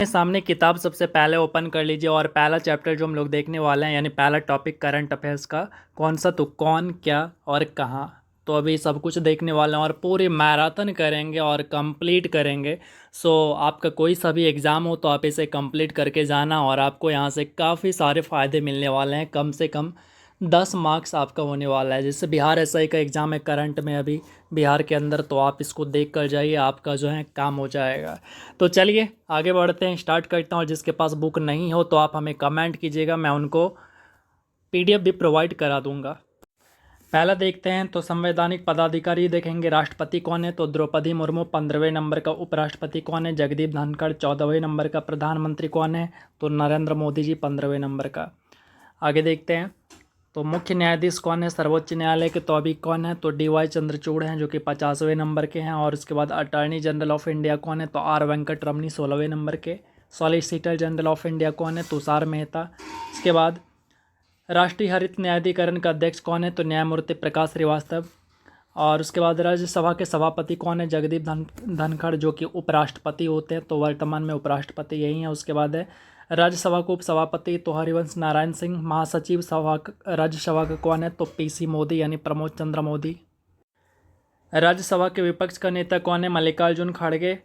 सामने किताब सबसे पहले ओपन कर लीजिए और पहला चैप्टर जो हम लोग देखने वाले हैं यानी पहला टॉपिक करंट अफेयर्स का कौन सा, तो कौन, क्या और कहाँ। तो अभी सब कुछ देखने वाले हैं और पूरी मैराथन करेंगे और कंप्लीट करेंगे। सो आपका कोई सा भी एग्ज़ाम हो तो आप इसे कंप्लीट करके जाना और आपको यहाँ से काफ़ी सारे फ़ायदे मिलने वाले हैं। कम से कम 10 मार्क्स आपका होने वाला है। जैसे बिहार एसआई का एग्ज़ाम है करंट में अभी बिहार के अंदर, तो आप इसको देख कर जाइए, आपका जो है काम हो जाएगा। तो चलिए आगे बढ़ते हैं, स्टार्ट करता हूँ। जिसके पास बुक नहीं हो तो आप हमें कमेंट कीजिएगा, मैं उनको पीडीएफ भी प्रोवाइड करा दूंगा। पहला देखते हैं तो संवैधानिक पदाधिकारी देखेंगे। राष्ट्रपति कौन है, तो द्रौपदी मुर्मू 15वें नंबर का। उपराष्ट्रपति कौन है, जगदीप धनखड़ 14वें नंबर का। प्रधानमंत्री कौन है, तो नरेंद्र मोदी जी 15वें नंबर का। आगे देखते हैं तो मुख्य न्यायाधीश कौन है सर्वोच्च न्यायालय के, तो अभी कौन है, तो डीवाई चंद्रचूड़ हैं जो कि 50वें नंबर के हैं। और उसके बाद अटॉर्नी जनरल ऑफ इंडिया कौन है, तो आर वेंकट रमनी 16वें नंबर के। सॉलिसिटर जनरल ऑफ इंडिया कौन है, तुषार मेहता। इसके बाद राष्ट्रीय हरित न्यायाधिकरण का अध्यक्ष कौन है, तो न्यायमूर्ति प्रकाश श्रीवास्तव। और उसके बाद राज्यसभा के सभापति कौन है, जगदीप धनखड़ जो कि उपराष्ट्रपति होते हैं, तो वर्तमान में उपराष्ट्रपति यही हैं। उसके बाद है राज्यसभा के उपसभापति तो हरिवंश नारायण सिंह। महासचिव राज्यसभा का कौन है, तो पीसी मोदी यानी प्रमोद चंद्र मोदी। राज्यसभा के विपक्ष का नेता कौन है, मल्लिकार्जुन खड़गे।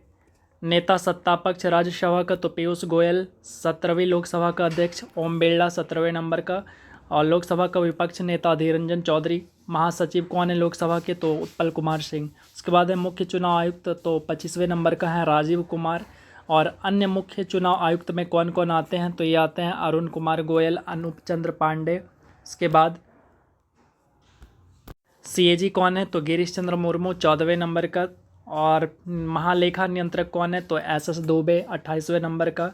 नेता सत्तापक्ष राज्यसभा का तो पीयूष गोयल। 17वीं लोकसभा का अध्यक्ष ओम बिरला 17वें नंबर का। और लोकसभा का विपक्ष नेता अधीर रंजन चौधरी। महासचिव कौन है लोकसभा के, तो उत्पल कुमार सिंह। उसके बाद है मुख्य चुनाव आयुक्त, तो 25वें नंबर का है राजीव कुमार। और अन्य मुख्य चुनाव आयुक्त में कौन कौन आते हैं, तो ये आते हैं अरुण कुमार गोयल, अनूप चंद्र पांडे। इसके बाद सीएजी कौन है, तो गिरीश चंद्र मुर्मू 14वें नंबर का। और महालेखा नियंत्रक कौन है, तो एसएस दुबे 28वें नंबर का।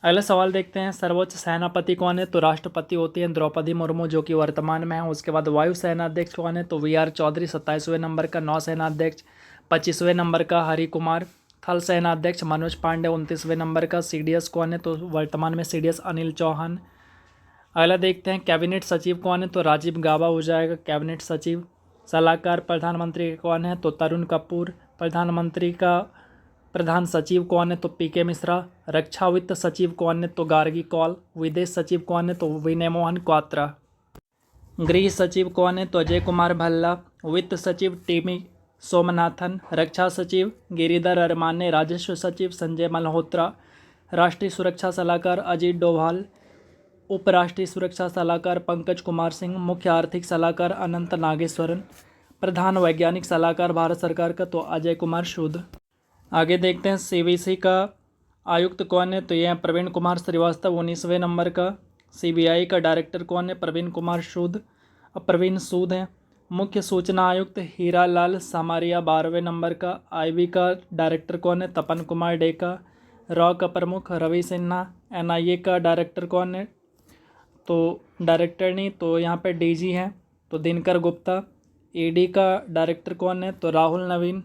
अगला सवाल देखते हैं सर्वोच्च सेनापति कौन है, तो राष्ट्रपति होती हैं द्रौपदी मुर्मू जो कि वर्तमान में है। उसके बाद वायु सेनाध्यक्ष कौन है, तो वीआर चौधरी 27वें नंबर का। नौसेनाध्यक्ष 25वें नंबर का हरि कुमार। थल सेनाध्यक्ष मनोज पांडे 29वें नंबर का। सीडीएस कौन है, तो वर्तमान में सीडीएस अनिल चौहान। अगला देखते हैं कैबिनेट सचिव कौन है, तो राजीव गाबा हो जाएगा कैबिनेट सचिव। सलाहकार प्रधानमंत्री कौन है, तो तरुण कपूर। प्रधानमंत्री का प्रधान सचिव कौन है, तो पीके मिश्रा। रक्षा वित्त सचिव कौन है, तो गार्गी कौल। विदेश सचिव कौन है, तो विनय मोहन क्वात्रा। गृह सचिव कौन है, तो अजय कुमार भल्ला। वित्त सचिव टीमी सोमनाथन। रक्षा सचिव गिरिधर अरमाने। राजस्व सचिव संजय मल्होत्रा। राष्ट्रीय सुरक्षा सलाहकार अजीत डोभाल। उपराष्ट्रीय सुरक्षा सलाहकार पंकज कुमार सिंह। मुख्य आर्थिक सलाहकार अनंत नागेश्वरन। प्रधान वैज्ञानिक सलाहकार भारत सरकार का तो अजय कुमार सूद। आगे देखते हैं सीवीसी का आयुक्त कौन है, तो यह प्रवीण कुमार श्रीवास्तव 19वें नंबर का। सीबीआई का डायरेक्टर कौन है, प्रवीण सूद हैं। मुख्य सूचना आयुक्त हीरा लाल सामारिया 12वें नंबर का। आईबी का डायरेक्टर कौन है, तपन कुमार डेका। रॉ का प्रमुख रवि सिन्हा। एनआईए का डायरेक्टर कौन है, तो डायरेक्टर नहीं तो यहाँ पे डीजी हैं तो दिनकर गुप्ता। ईडी का डायरेक्टर कौन है, तो राहुल नवीन।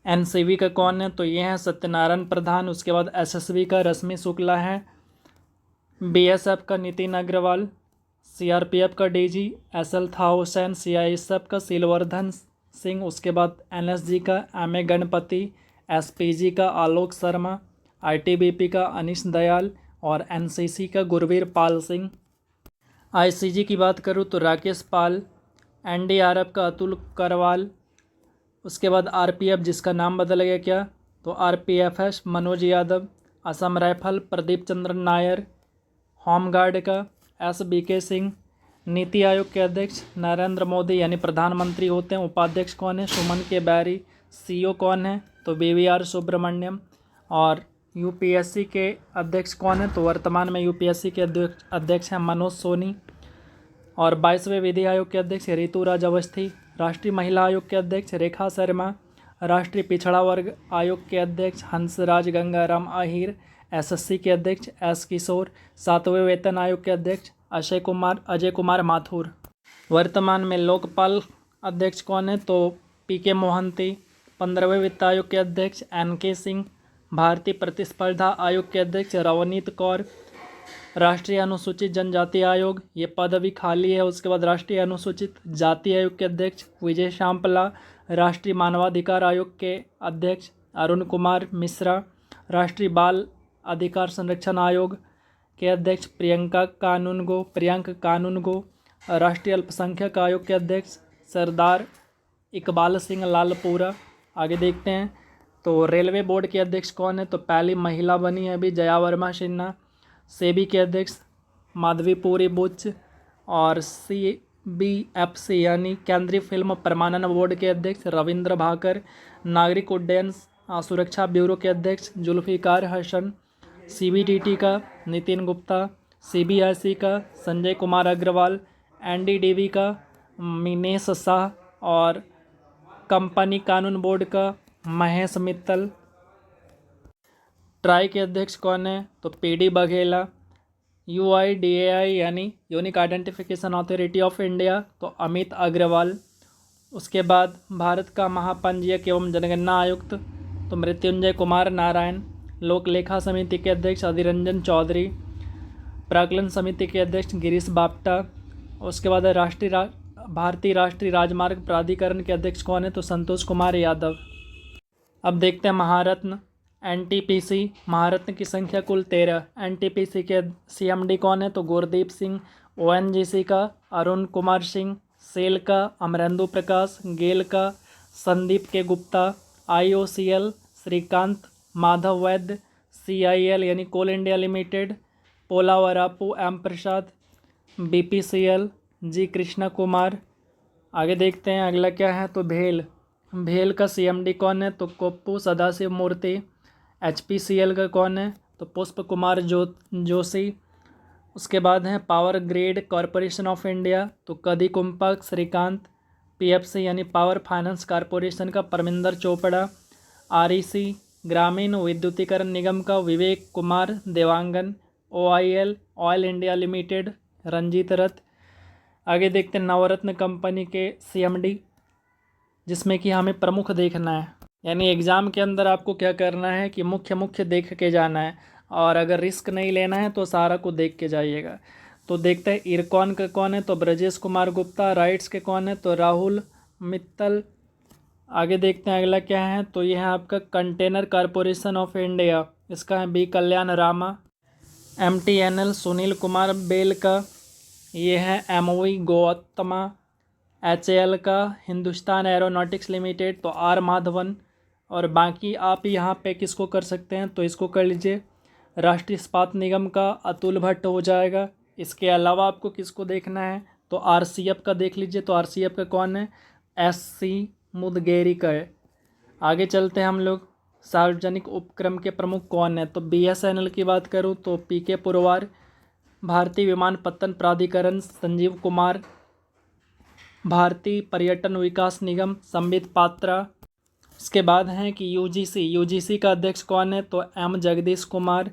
एनसीबी का कौन है, तो ये हैं सत्यनारायण प्रधान। उसके बाद एसएसबी का रश्मि शुक्ला है। बीएसएफ का नितिन अग्रवाल। सीआरपीएफ का डीजी एसएल था हुसैन। सीआईएसएफ का सिलवर्धन सिंह। उसके बाद एनएसजी का एमए गणपति। एसपीजी का आलोक शर्मा। आईटीबीपी का अनिश दयाल। और एनसीसी का गुरवीर पाल सिंह। आईसीजी की बात करूँ तो राकेश पाल। एनडीआरएफ का अतुल करवाल। उसके बाद आरपीएफ जिसका नाम बदल गया क्या, तो आरपीएफएस मनोज यादव। असम राइफल प्रदीप चंद्र नायर। होमगार्ड का एसबीके सिंह। नीति आयोग के अध्यक्ष नरेंद्र मोदी यानी प्रधानमंत्री होते हैं। उपाध्यक्ष कौन है, सुमन के बैरी। सीईओ कौन है, तो बीवीआर सुब्रमण्यम। और यूपीएससी के अध्यक्ष कौन है, तो वर्तमान में यूपीएससी के अध्यक्ष हैं मनोज सोनी। और 22वें विधि आयोग के अध्यक्ष ऋतु राज अवस्थी। राष्ट्रीय महिला आयोग के अध्यक्ष रेखा शर्मा। राष्ट्रीय पिछड़ा वर्ग आयोग के अध्यक्ष हंसराज गंगाराम आहिर। एसएससी के अध्यक्ष एस किशोर। 7वें वेतन आयोग के अध्यक्ष अजय कुमार माथुर। वर्तमान में लोकपाल अध्यक्ष कौन है, तो पीके मोहंती। 15वें वित्त आयोग के अध्यक्ष एनके सिंह। भारतीय प्रतिस्पर्धा आयोग के अध्यक्ष रवनीत कौर। राष्ट्रीय अनुसूचित जनजाति आयोग ये पद अभी खाली है। उसके बाद राष्ट्रीय अनुसूचित जाति आयोग के अध्यक्ष विजय शामपला। राष्ट्रीय मानवाधिकार आयोग के अध्यक्ष अरुण कुमार मिश्रा। राष्ट्रीय बाल अधिकार संरक्षण आयोग के अध्यक्ष प्रियंक कानूनगो। राष्ट्रीय अल्पसंख्यक आयोग के अध्यक्ष सरदार इकबाल सिंह लालपुरा। आगे देखते हैं तो रेलवे बोर्ड के अध्यक्ष कौन है, तो पहली महिला बनी है अभी जया वर्मा सिन्हा। सेबी के अध्यक्ष माधवीपुरी बुच। और CBFC यानी केंद्रीय फिल्म प्रमाणन बोर्ड के अध्यक्ष रविंद्र भाकर। नागरिक उड्डयन सुरक्षा ब्यूरो के अध्यक्ष जुल्फिकार हसन। CBDT का नितिन गुप्ता। CBIC का संजय कुमार अग्रवाल। NDDB का मिनेश शाह। और कंपनी कानून बोर्ड का महेश मित्तल। ट्राई के अध्यक्ष कौन है, तो PD बघेला। UIDAI यानी unique identification authority of India, तो अमित अग्रवाल। उसके बाद भारत का महापंजीयक एवं जनगणना आयुक्त, तो मृत्युंजय कुमार नारायण। लोक लेखा समिति के अध्यक्ष अधिरंजन चौधरी। प्राक्कलन समिति के अध्यक्ष गिरीश बापटा। उसके बाद भारतीय राष्ट्रीय राजमार्ग प्राधिकरण के अध्यक्ष कौन है, तो संतोष कुमार यादव। अब देखते हैं महारत्न। NTPC महारत्न की संख्या कुल 13। NTPC के CMD कौन है, तो गुरदीप सिंह। ONGC का अरुण कुमार सिंह। सेल का अमरेंदु प्रकाश। गेल का संदीप के गुप्ता। IOCL श्रीकांत माधव वैद्य। CIL यानी कोल इंडिया लिमिटेड पोलावरापू M प्रसाद। BPCL जी कृष्णा कुमार। आगे देखते हैं अगला क्या है, तो भेल का CMD कौन है, तो कोप्पू सदाशिव मूर्ति। HPCL का कौन है, तो पुष्प कुमार जोशी। उसके बाद है power grid corporation of India, तो कदी कुंपक श्रीकांत। PFC यानी पावर फाइनेंस कॉरपोरेशन का परमिंदर चोपड़ा। REC ग्रामीण विद्युतीकरण निगम का Vivek Kumar Dewangan. OIL oil India limited Ranjit Rath. आगे देखते हैं नवरत्न कंपनी के CMD, जिसमें कि हमें प्रमुख देखना है, यानी एग्ज़ाम के अंदर आपको क्या करना है कि मुख्य देख के जाना है, और अगर रिस्क नहीं लेना है तो सारा को देख के जाइएगा। तो देखते हैं इरकॉन का कौन है, तो ब्रजेश कुमार गुप्ता। राइट्स के कौन है, तो राहुल मित्तल। आगे देखते हैं अगला क्या है, तो यह है आपका कंटेनर कॉरपोरेशन ऑफ इंडिया, इसका है B कल्याण रामा। MTNL सुनील कुमार बेल का। ये है MOE गौतमा। HAL का हिंदुस्तान एरोनॉटिक्स लिमिटेड, तो R माधवन। और बाकी आप यहाँ पे किसको कर सकते हैं, तो इसको कर लीजिए राष्ट्रीय इस्पात निगम का अतुल भट्ट हो जाएगा। इसके अलावा आपको किसको देखना है, तो RCF का देख लीजिए, तो RCF का कौन है, SC मुदगेरी का है। आगे चलते हैं हम लोग, सार्वजनिक उपक्रम के प्रमुख कौन है, तो BSNL की बात करूँ तो PK पुरवार। भारतीय विमानपत्तन प्राधिकरण संजीव कुमार। भारतीय पर्यटन विकास निगम संबित पात्रा। इसके बाद हैं कि UGC का अध्यक्ष कौन है, तो M जगदीश कुमार।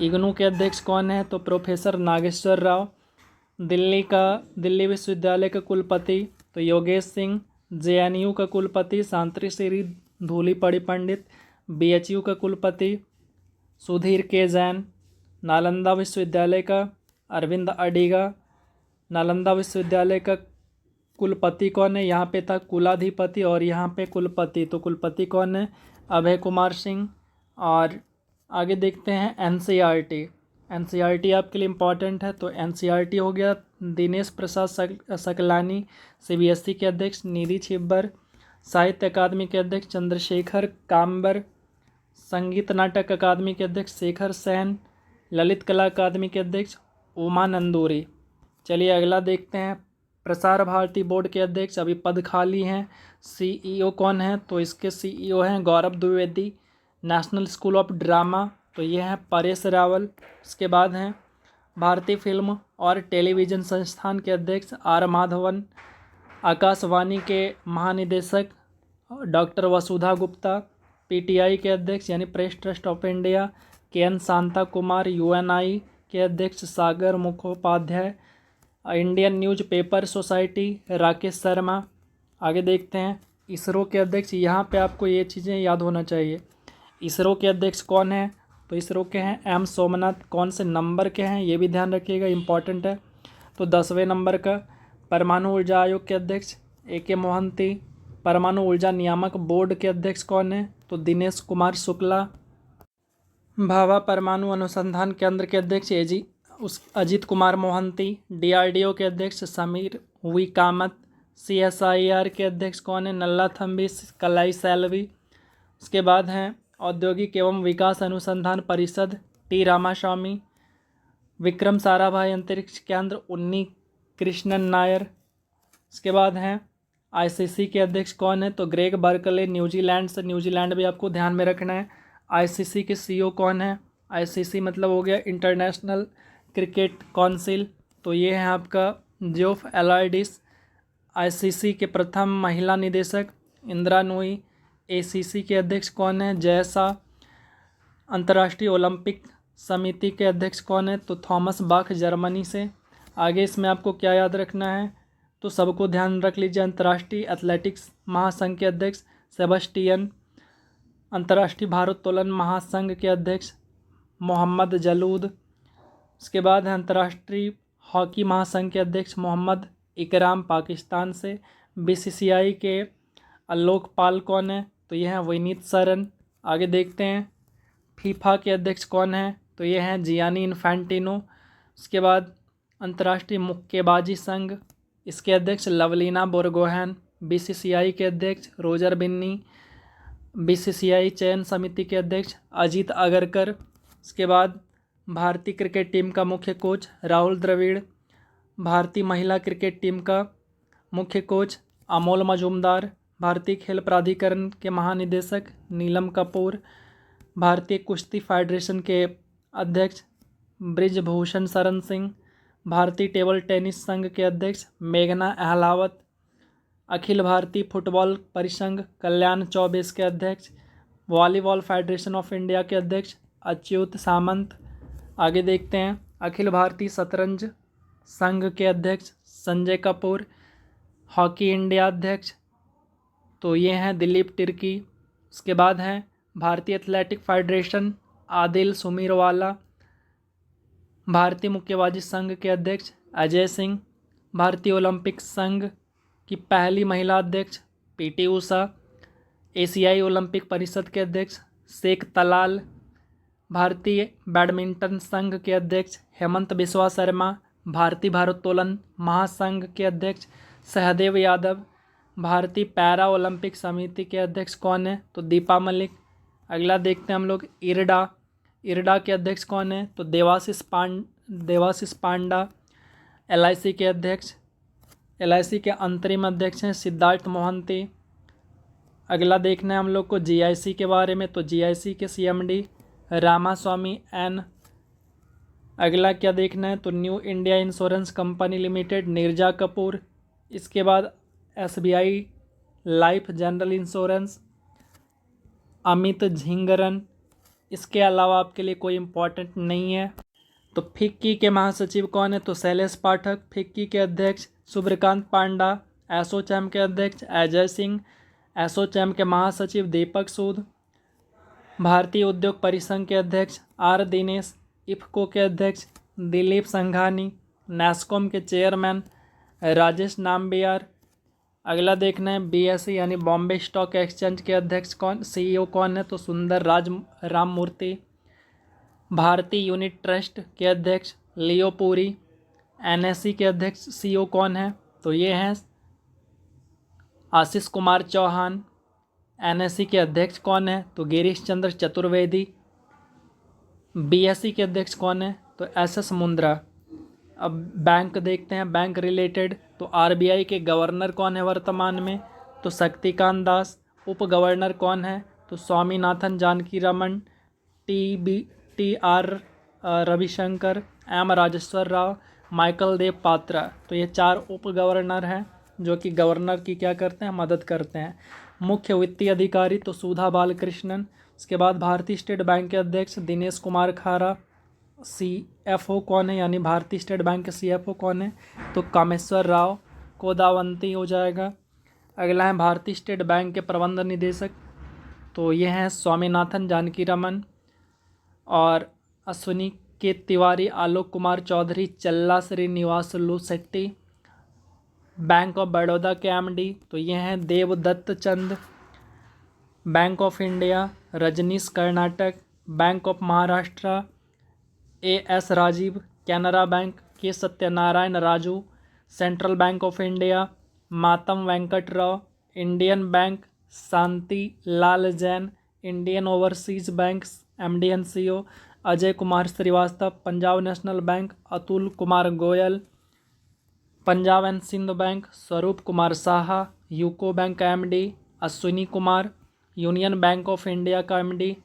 इग्नू के अध्यक्ष कौन है, तो प्रोफेसर नागेश्वर राव। दिल्ली विश्वविद्यालय का कुलपति, तो योगेश सिंह। JNU का कुलपति शांति श्री धूलीपड़ी पंडित। BHU का कुलपति सुधीर के जैन। नालंदा विश्वविद्यालय का अरविंद अडिगा। नालंदा विश्वविद्यालय का कुलपति कौन है, यहाँ पे था कुलाधिपति और यहाँ पे कुलपति, तो कुलपति कौन है, अभय कुमार सिंह। और आगे देखते हैं NCERT आपके लिए इम्पॉर्टेंट है, तो NCERT हो गया दिनेश प्रसाद सकलानी। CBSE के अध्यक्ष निधि छिब्बर। साहित्य अकादमी के अध्यक्ष चंद्रशेखर काम्बर। संगीत नाटक अकादमी के अध्यक्ष शेखर सेन। ललित कला अकादमी के अध्यक्ष उमा नंदूरी। चलिए अगला देखते हैं, प्रसार भारती बोर्ड के अध्यक्ष अभी पद खाली हैं। CEO कौन है, तो इसके CEO हैं Gaurav Dwivedi. National school of drama, तो ये हैं परेश रावल। इसके बाद हैं भारतीय फिल्म और टेलीविज़न संस्थान के अध्यक्ष R माधवन। आकाशवाणी के महानिदेशक डॉक्टर वसुधा गुप्ता। PTI के अध्यक्ष यानी press trust of India KN Shanta Kumar. UNI के अध्यक्ष Sagar Mukhopadhyay. Indian newspaper society Rakesh Sharma. आगे देखते हैं इसरो के अध्यक्ष, यहाँ पे आपको ये चीज़ें याद होना चाहिए। इसरो के अध्यक्ष कौन है, तो इसरो के हैं M सोमनाथ। कौन से नंबर के हैं ये भी ध्यान रखिएगा, इम्पॉर्टेंट है, तो 10वें नंबर का। परमाणु ऊर्जा आयोग के अध्यक्ष AK मोहंती। परमाणु ऊर्जा नियामक बोर्ड के अध्यक्ष कौन है, तो दिनेश कुमार शुक्ला। भाभा परमाणु अनुसंधान केंद्र के अध्यक्ष अजीत कुमार मोहंती। डीआरडीओ के अध्यक्ष समीर वी कामत। सीएसआईआर के अध्यक्ष कौन है? नल्लाथम्बी कलाई सैलवी। उसके बाद हैं औद्योगिक एवं विकास अनुसंधान परिषद टी रामास्वामी। विक्रम साराभाई अंतरिक्ष केंद्र उन्नी कृष्णन नायर। उसके बाद हैं आईसीसी के अध्यक्ष कौन है? तो ग्रेग बर्कले न्यूजीलैंड से। न्यूजीलैंड भी आपको ध्यान में रखना है। आईसीसी के सीईओ कौन है? आईसीसी मतलब हो गया इंटरनेशनल क्रिकेट काउंसिल। तो ये है आपका जोफ एलॉयडिस। आईसीसी के प्रथम महिला निदेशक इंदिरा नूई। एसीसी के अध्यक्ष कौन है? जयसा। अंतर्राष्ट्रीय ओलंपिक समिति के अध्यक्ष कौन है? तो थॉमस बाख जर्मनी से। आगे इसमें आपको क्या याद रखना है? तो सबको ध्यान रख लीजिए। अंतर्राष्ट्रीय एथलेटिक्स महासंघ के अध्यक्ष सेबस्टियन। अंतर्राष्ट्रीय भारोत्तोलन महासंघ के अध्यक्ष मोहम्मद जलूद। उसके बाद है अंतर्राष्ट्रीय हॉकी महासंघ के अध्यक्ष मोहम्मद इकराम पाकिस्तान से। बीसीसीआई के आलोक पाल कौन है? तो ये हैं विनीत सरन। आगे देखते हैं फीफा के अध्यक्ष कौन है? तो ये हैं जियानी इन्फेंटिनो। उसके बाद अंतर्राष्ट्रीय मुक्केबाजी संघ, इसके अध्यक्ष लवलीना बोरगोहेन। बीसीसीआई के अध्यक्ष रोजर बिन्नी। बीसीसीआई चयन समिति के अध्यक्ष अजीत अगरकर। उसके बाद भारतीय क्रिकेट टीम का मुख्य कोच राहुल द्रविड़। भारतीय महिला क्रिकेट टीम का मुख्य कोच अमोल मजूमदार। भारतीय खेल प्राधिकरण के महानिदेशक नीलम कपूर। भारतीय कुश्ती फेडरेशन के अध्यक्ष ब्रिजभूषण शरण सिंह। भारतीय टेबल टेनिस संघ के अध्यक्ष मेघना अहलावत। अखिल भारतीय फुटबॉल परिसंघ कल्याण चौबे के अध्यक्ष। वॉलीबॉल फेडरेशन ऑफ इंडिया के अध्यक्ष अच्युत सामंत। आगे देखते हैं अखिल भारतीय शतरंज संघ के अध्यक्ष संजय कपूर। हॉकी इंडिया अध्यक्ष तो ये हैं दिलीप तिर्की। उसके बाद हैं भारतीय एथलेटिक फेडरेशन आदिल सुमीरवाला। भारतीय मुक्केबाजी संघ के अध्यक्ष अजय सिंह। भारतीय ओलंपिक संघ की पहली महिला अध्यक्ष पीटी उषा। एशियाई ओलंपिक परिषद के अध्यक्ष शेख तलाल। भारतीय बैडमिंटन संघ के अध्यक्ष हेमंत बिस्वा शर्मा। भारतीय भारोत्तोलन महासंघ के अध्यक्ष सहदेव यादव। भारतीय पैरा ओलंपिक समिति के अध्यक्ष कौन है? तो दीपा मलिक। अगला देखते हैं हम लोग इरडा के अध्यक्ष कौन है? तो देवाशीष पांडा। एलआईसी के अध्यक्ष एलआईसी के अंतरिम अध्यक्ष हैं सिद्धार्थ मोहंती। अगला देखना है हम लोग को जीआईसी के बारे में। तो जीआईसी के सीएमडी रामास्वामी एन। अगला क्या देखना है? तो new India insurance company limited Neerja Kapoor. इसके बाद SBI life general insurance Amit Jhingran. इसके अलावा आपके लिए कोई इम्पोर्टेंट नहीं है। तो फिक्की के महासचिव कौन है? तो शैलेश पाठक। फिक्की के अध्यक्ष सुब्रकांत पांडा। एसोचैम के अध्यक्ष अजय सिंह। एसोचैम के महासचिव दीपक सूद। भारतीय उद्योग परिसंघ के अध्यक्ष आर दिनेश। इफ्को के अध्यक्ष दिलीप संघानी। नैस्कॉम के चेयरमैन राजेश नाम्बियार। अगला देखना है बीएसई यानी बॉम्बे स्टॉक एक्सचेंज के अध्यक्ष सीईओ कौन है? तो सुंदर राम मूर्ति। भारतीय यूनिट ट्रस्ट के अध्यक्ष लियो पुरी। एनएसई के अध्यक्ष सीईओ कौन है? तो ये हैं आशीष कुमार चौहान। एनएसई के अध्यक्ष कौन है? तो गिरीश चंद्र चतुर्वेदी। बीएसई के अध्यक्ष कौन है? तो एसएस मुंद्रा। अब बैंक देखते हैं बैंक रिलेटेड। तो आरबीआई के गवर्नर कौन है वर्तमान में? तो शक्तिकांत दास। उप गवर्नर कौन है? तो Swaminathan Janaki Raman. T R Ravishankar. M Rajeshwar Rao. Michael Dev Patra. तो ये 4 उप गवर्नर हैं जो कि गवर्नर की क्या करते हैं? मदद करते हैं। मुख्य वित्तीय अधिकारी तो सुधा बालकृष्णन। उसके बाद भारतीय स्टेट बैंक के अध्यक्ष दिनेश कुमार खारा। सीएफओ कौन है यानी भारतीय स्टेट बैंक के सीएफओ कौन है? तो कामेश्वर राव कोदावंती हो जाएगा। अगला है भारतीय स्टेट बैंक के प्रबंध निदेशक। तो ये हैं स्वामीनाथन जानकी रमन। और अश्विनी के तिवारी, आलोक कुमार चौधरी, चल्ला श्रीनिवासलु शेट्टी। बैंक ऑफ बड़ौदा के एमडी तो ये हैं Devdatt Chand. Bank of India Rajneesh Karnatak. Bank of Maharashtra AS Rajeev, Canara bank के Satyanarayana Raju, central bank of India Matam Venkat Rao, Indian bank Shanti Lal Jain, Indian overseas bank MD and CEO Ajay Kumar Srivastava, Punjab national bank Atul Kumar Goyal, Punjab and Sindh bank Swarup Kumar Saha, UCO bank का MD Ashwini Kumar, union bank of India का MD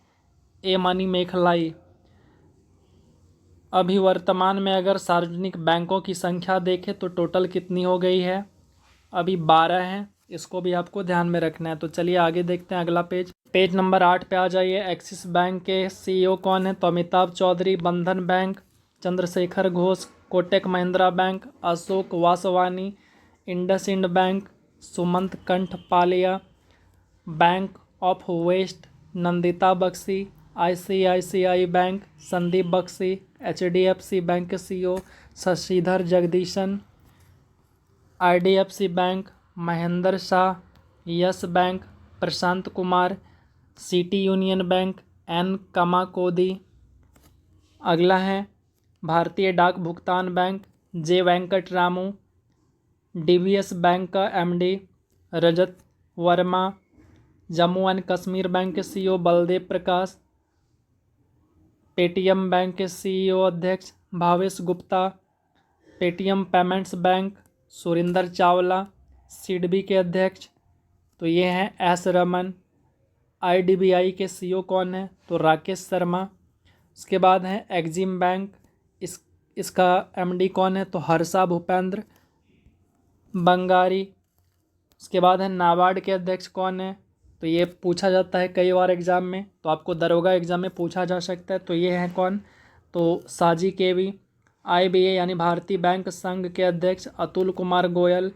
A money मेखलाई। अभी वर्तमान में अगर सार्वजनिक बैंकों की संख्या देखें तो टोटल कितनी हो गई है, अभी 12 हैं। इसको भी आपको ध्यान में रखना है। तो चलिए आगे देखते हैं अगला पेज नंबर 8 पे आ जाइए। एक्सिस बैंक के CEO कौन है? तो Amitabh Chaudhary. Bandhan bank Chandrashekhar Ghosh, Kotak Mahindra bank Ashok Vaswani, IndusInd bank Sumant Kanth Paliya, bank of west Nandita Bakshi, ICICI bank Sandeep Bakshi, HDFC bank के CEO Sashidhar Jagdishan, IDFC bank Mahendra Shah, yes bank Prashant Kumar, city union bank N Kamakodi. अगला है भारतीय डाक भुगतान bank J Venkat Ramu, DBS bank का MD Rajat Verma, Jammu and Kashmir bank के CEO Baldev Prakash, Paytm bank के CEO अध्यक्ष Bhavesh Gupta, Paytm payments bank Surinder Chawla, SIDBI के अध्यक्ष तो ये हैं S रमन, IDBI के CEO कौन है? तो राकेश शर्मा। उसके बाद है एक्जिम बैंक, इसका MD कौन है? तो हर्षा भूपेंद्र बंगारी। उसके बाद है नाबार्ड के अध्यक्ष कौन है? तो ये पूछा जाता है कई बार एग्ज़ाम में, तो आपको दरोगा एग्ज़ाम में पूछा जा सकता है। तो ये हैं कौन? तो साजी केवी। IBA यानी भारतीय बैंक संघ के अध्यक्ष अतुल कुमार गोयल,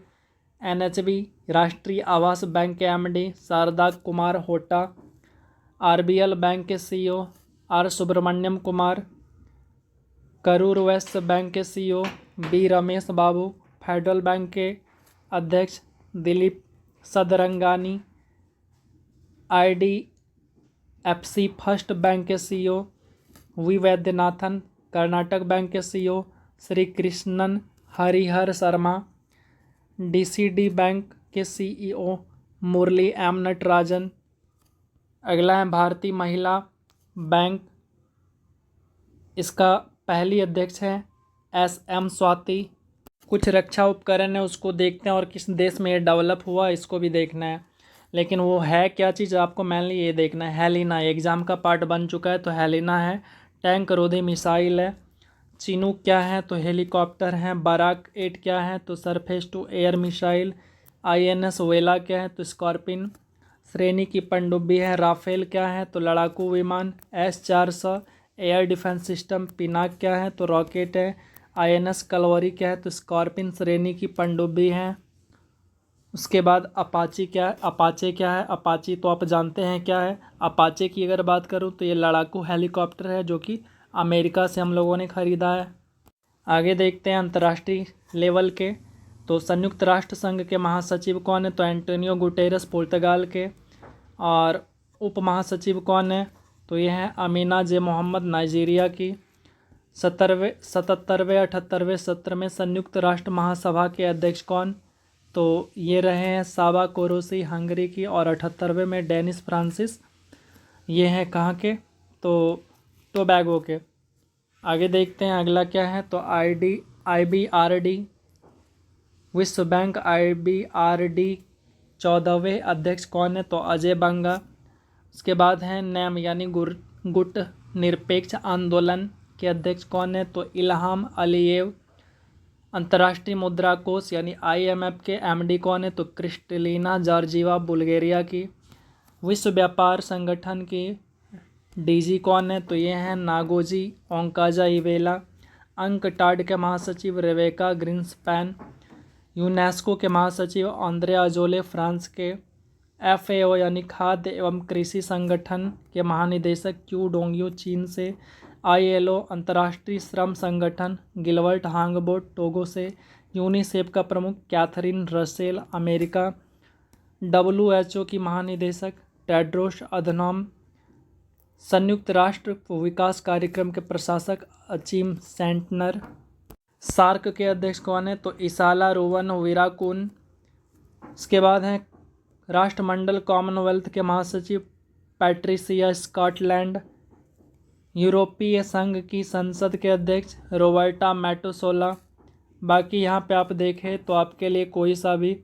NHB राष्ट्रीय आवास बैंक के MD Sharda Kumar Hota, RBL bank के CEO R Subramaniam Kumar, Karur Vysya bank के CEO B Ramesh Babu, federal bank के अध्यक्ष Dilip Sadarangani, IDFC first bank के CEO V Vaidyanathan, Karnataka bank के CEO Shri Krishnan Harihara Sharma, DCD bank के CEO मुरली M नटराजन। अगला है भारतीय महिला बैंक, इसका पहली अध्यक्ष है SM स्वाति। कुछ रक्षा उपकरण है उसको देखते हैं और किस देश में ये डेवलप हुआ इसको भी देखना है, लेकिन वो है क्या चीज़ आपको मेनली ये देखना है। हेलिना एग्ज़ाम का पार्ट बन चुका है, तो हेलिना है टैंक रोधी मिसाइल है। चिनूक क्या है? तो हेलीकॉप्टर है। बराक 8 क्या है? तो surface to air missile. INS Vela क्या है? तो स्कॉर्पिन श्रेणी की पनडुब्बी है। राफेल क्या है? तो लड़ाकू विमान। S-400 air defence system. Pinaka क्या है? तो रॉकेट है। INS कलवरी क्या है? तो स्कॉर्पिन श्रेणी की पनडुब्बी है। उसके बाद अपाची क्या है? अपाचे क्या है? अपाची तो आप जानते हैं क्या है। अपाचे की अगर बात करूं तो ये लड़ाकू हेलीकॉप्टर है जो कि अमेरिका से हम लोगों ने ख़रीदा है। आगे देखते हैं अंतर्राष्ट्रीय लेवल के, तो संयुक्त राष्ट्र संघ के महासचिव कौन है? तो एंटोनियो गुटेरस पुर्तगाल के। और उप महासचिव कौन है? तो ये हैं अमीना जे मोहम्मद नाइजीरिया की। 77वें 78वें सत्र में संयुक्त राष्ट्र महासभा के अध्यक्ष कौन? तो ये रहे हैं साबा कोरोसी हंगरी की। और 78वें में डेनिस फ्रांसिस, ये हैं कहाँ के? तो टोबैगो के। आगे देखते हैं अगला क्या है। तो IBRD विश्व बैंक IBRD 14वें अध्यक्ष कौन है? तो अजय बंगा। उसके बाद है नैम यानी गुट निरपेक्ष आंदोलन के अध्यक्ष कौन है? तो इल्हाम अलीयेव। अंतर्राष्ट्रीय मुद्रा कोष यानी IMF के MD कौन है? तो क्रिस्टलिना जॉर्जिवा बुल्गारिया की। विश्व व्यापार संगठन की DG कौन है? तो ये हैं नागोजी ओंकाजा-इवेला। अंकटाड के महासचिव रेबेका ग्रीन्सपैन। यूनेस्को के महासचिव आंद्रे अजोले फ्रांस के। FAO यानी खाद्य एवं कृषि संगठन के महानिदेशक क्यू डोंगयू चीन से। ILO अंतर्राष्ट्रीय श्रम संगठन गिलबर्ट हांगबो टोगो से। यूनिसेफ का प्रमुख कैथरीन रसेल अमेरिका। WHO की महानिदेशक टेड्रोस अधनॉम संयुक्त राष्ट्र विकास कार्यक्रम के प्रशासक अचीम सेंटनर। सार्क के अध्यक्ष कौन है? तो इसाला रोवन वीराकुन। इसके बाद हैं राष्ट्रमंडल कॉमनवेल्थ के महासचिव पैट्रिसिया स्कॉटलैंड। यूरोपीय संघ की संसद के अध्यक्ष रॉबर्टा मैटोसोला। बाकी यहाँ पे आप देखें तो आपके लिए कोई सा भी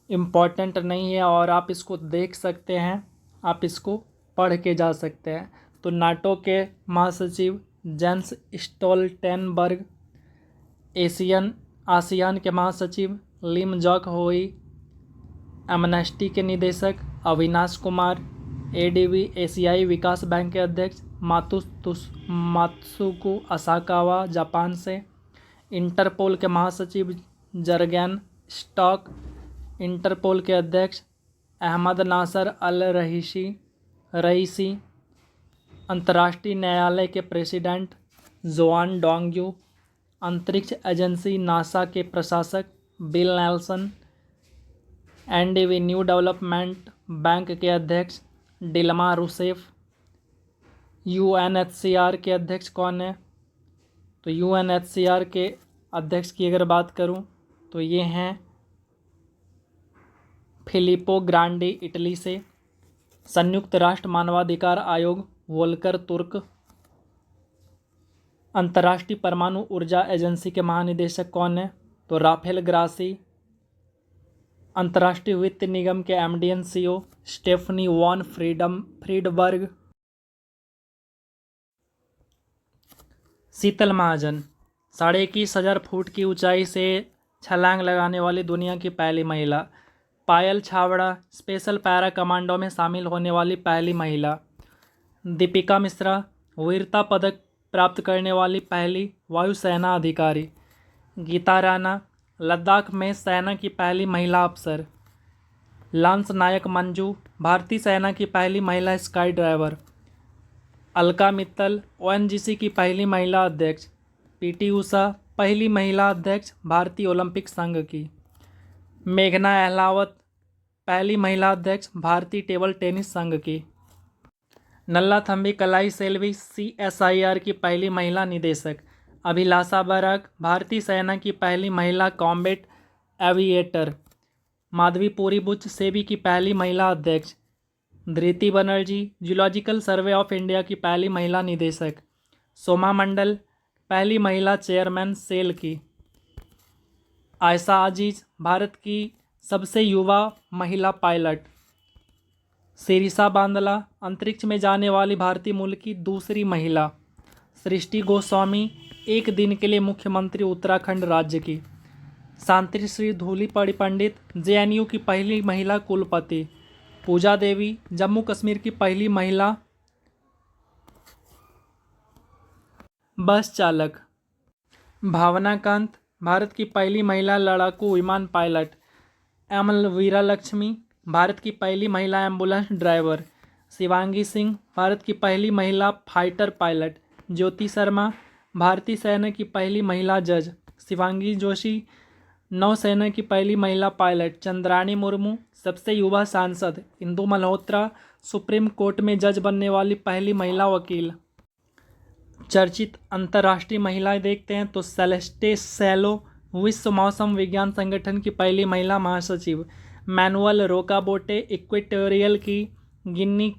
इम्पोर्टेंट नहीं है और आप इसको देख सकते हैं, आप इसको पढ़ के जा सकते हैं। तो नाटो के महासचिव जेंस स्टोल्टेनबर्ग। आसियान के महासचिव लिम जॉक होई। एमनेस्टी के निदेशक अविनाश कुमार। एडीबी एशियाई विकास बैंक के अध्यक्ष मात्सुको असाकावा जापान से। इंटरपोल के महासचिव जर्गेन स्टॉक। इंटरपोल के अध्यक्ष अहमद नासर अल रईसी। अंतर्राष्ट्रीय न्यायालय के प्रेसिडेंट जोआन डोंगयू। अंतरिक्ष एजेंसी नासा के प्रशासक bill Nelson. NDB new development bank के अध्यक्ष डिल्मा रूसेफ। यूएनएचसीआर के अध्यक्ष कौन है? तो यूएनएचसीआर के अध्यक्ष की अगर बात करूं तो ये हैं फिलिपो ग्रांडी इटली से। संयुक्त राष्ट्र मानवाधिकार आयोग वोल्कर तुर्क। अंतर्राष्ट्रीय परमाणु ऊर्जा एजेंसी के महानिदेशक कौन है? तो राफेल ग्रासी। अंतर्राष्ट्रीय वित्त निगम के एमडी सीईओ स्टेफनी वॉन फ्रीडबर्ग। शीतल महाजन 21,500 फुट की ऊंचाई से छलांग लगाने वाली दुनिया की पहली महिला। पायल छाबड़ा स्पेशल पैरा कमांडो में शामिल होने वाली पहली महिला। दीपिका मिश्रा वीरता पदक प्राप्त करने वाली पहली वायुसेना अधिकारी। गीता राणा लद्दाख में सेना की पहली महिला अफसर। लांस नायक मंजू भारतीय सेना की पहली महिला sky driver. Alka Mittal ONGC की पहली महिला अध्यक्ष। पीटी उषा पहली महिला अध्यक्ष भारतीय ओलंपिक संघ की। मेघना अहलावत पहली महिला अध्यक्ष भारतीय टेबल टेनिस संघ की। नल्लाथम्बी कलाई सेल्वी CSIR की पहली महिला निदेशक। अभिलाषा बराक भारतीय सेना की पहली महिला combat aviator. Madhabi Puri Buch SEBI की पहली महिला अध्यक्ष। Dhriti Banerjee zoological survey of India की पहली महिला निदेशक। सोमा मंडल पहली महिला चेयरमैन सेल की। आयशा अजीज भारत की सबसे युवा महिला पायलट। सिरिसा बांदला अंतरिक्ष में जाने वाली भारतीय मूल की दूसरी महिला। सृष्टि गोस्वामी एक दिन के लिए मुख्यमंत्री उत्तराखंड राज्य की। शांति श्री धूलीपड़ी पंडित JNU की पहली महिला कुलपति। पूजा देवी जम्मू कश्मीर की पहली महिला बस चालक। भावना कांत भारत की पहली महिला लड़ाकू विमान पायलट। वीरा लक्ष्मी भारत की पहली महिला एम्बुलेंस ड्राइवर। शिवांगी सिंह भारत की पहली महिला फाइटर पायलट। ज्योति शर्मा भारतीय सेना की पहली महिला जज। शिवांगी जोशी नौसेना की पहली महिला पायलट। चंद्राणी मुर्मू सबसे युवा सांसद। इंदु मल्होत्रा सुप्रीम कोर्ट में जज बनने वाली पहली महिला वकील। चर्चित अंतर्राष्ट्रीय महिलाएं देखते हैं तो सेलेस्टे सैलो विश्व मौसम विज्ञान संगठन की पहली महिला महासचिव। मैनुअल रोकाबोटे इक्वेटोरियल की गिनी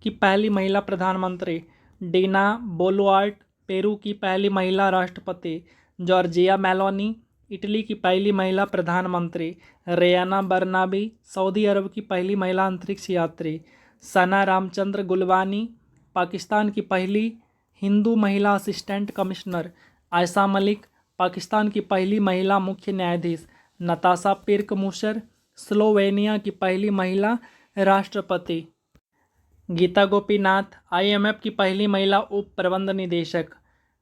की पहली महिला प्रधानमंत्री। डीना बोलुआर्ट पेरू की पहली महिला राष्ट्रपति। जॉर्जिया मेलोनी इटली की पहली महिला प्रधानमंत्री। रेयाना बर्नाबी सऊदी अरब की पहली महिला अंतरिक्ष यात्री। सना रामचंद्र गुलवानी पाकिस्तान की पहली हिंदू महिला असिस्टेंट कमिश्नर। आयशा मलिक पाकिस्तान की पहली महिला मुख्य न्यायाधीश। नताशा पिर्क मुशर स्लोवेनिया की पहली महिला राष्ट्रपति। गीता गोपीनाथ IMF की पहली महिला उप प्रबंध निदेशक।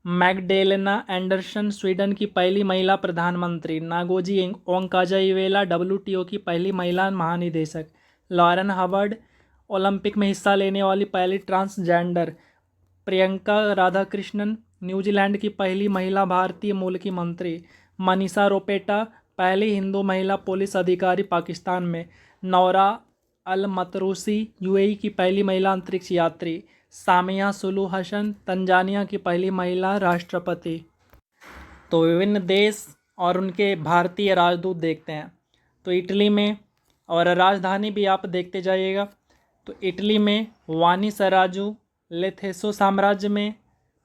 मैगडेलेना एंडरसन स्वीडन की पहली महिला प्रधानमंत्री। नागोजी ओंकाजाइवेला WTO की पहली महिला महानिदेशक। लॉरेन हवर्ड ओलंपिक में हिस्सा लेने वाली पहली ट्रांसजेंडर। प्रियंका राधाकृष्णन न्यूजीलैंड की पहली महिला भारतीय मूल की मंत्री। मनीषा रोपेटा पहली हिंदू महिला पुलिस अधिकारी पाकिस्तान में। नौरा अल मतरूसी यूएई की पहली महिला अंतरिक्ष यात्री। सामिया सुलू हसन तंजानिया की पहली महिला राष्ट्रपति। तो विभिन्न देश और उनके भारतीय राजदूत देखते हैं। तो इटली में, और राजधानी भी आप देखते जाइएगा, तो इटली में वानी सराजू, लेथेसो साम्राज्य में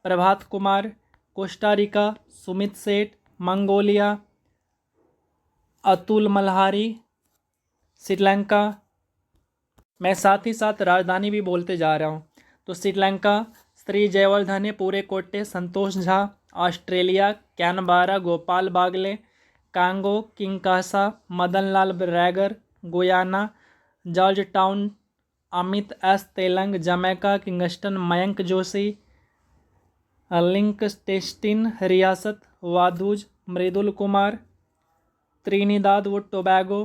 प्रभात कुमार, कोस्टा रिका सुमित सेठ, मंगोलिया अतुल मल्हारी, श्रीलंका। मैं साथ ही साथ राजधानी भी बोलते जा रहा हूँ। तो Sri Lanka Sri Jayawardenepura Kotte Santosh Jha. Australia Canberra Gopal Baglay. Congo Kinshasa Madan Lal Raigar. Guyana Georgetown Amit S Telang. Jamaica Kingston Mayank Joshi. Liechtenstein रियासत वादूज मृदुल कुमार। त्रिनिदाद व Tobago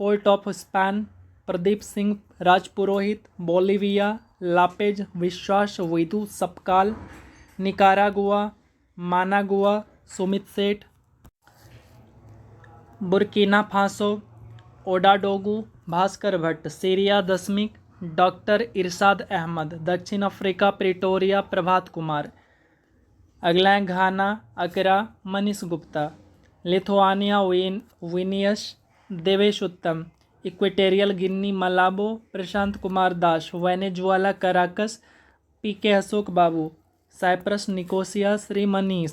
Port of Spain Pradeep Singh Rajpurohit. Bolivia La Paz Vishwas Vidu Sapkal. Nicaragua Managua Sumit Seth. Burkina Faso Ouagadougou Bhaskar Bhatt. Syria दशमिक डॉक्टर इरशाद अहमद। दक्षिण अफ्रीका प्रिटोरिया प्रभात कुमार। अगला Ghana Accra Manish Gupta. Lithuania Vilnius Devesh Uttam. Equatorial Guinea Malabo Prashant Kumar Das. Venezuela Caracas PK Ashok Babu. Cyprus Nicosia Shri Manish.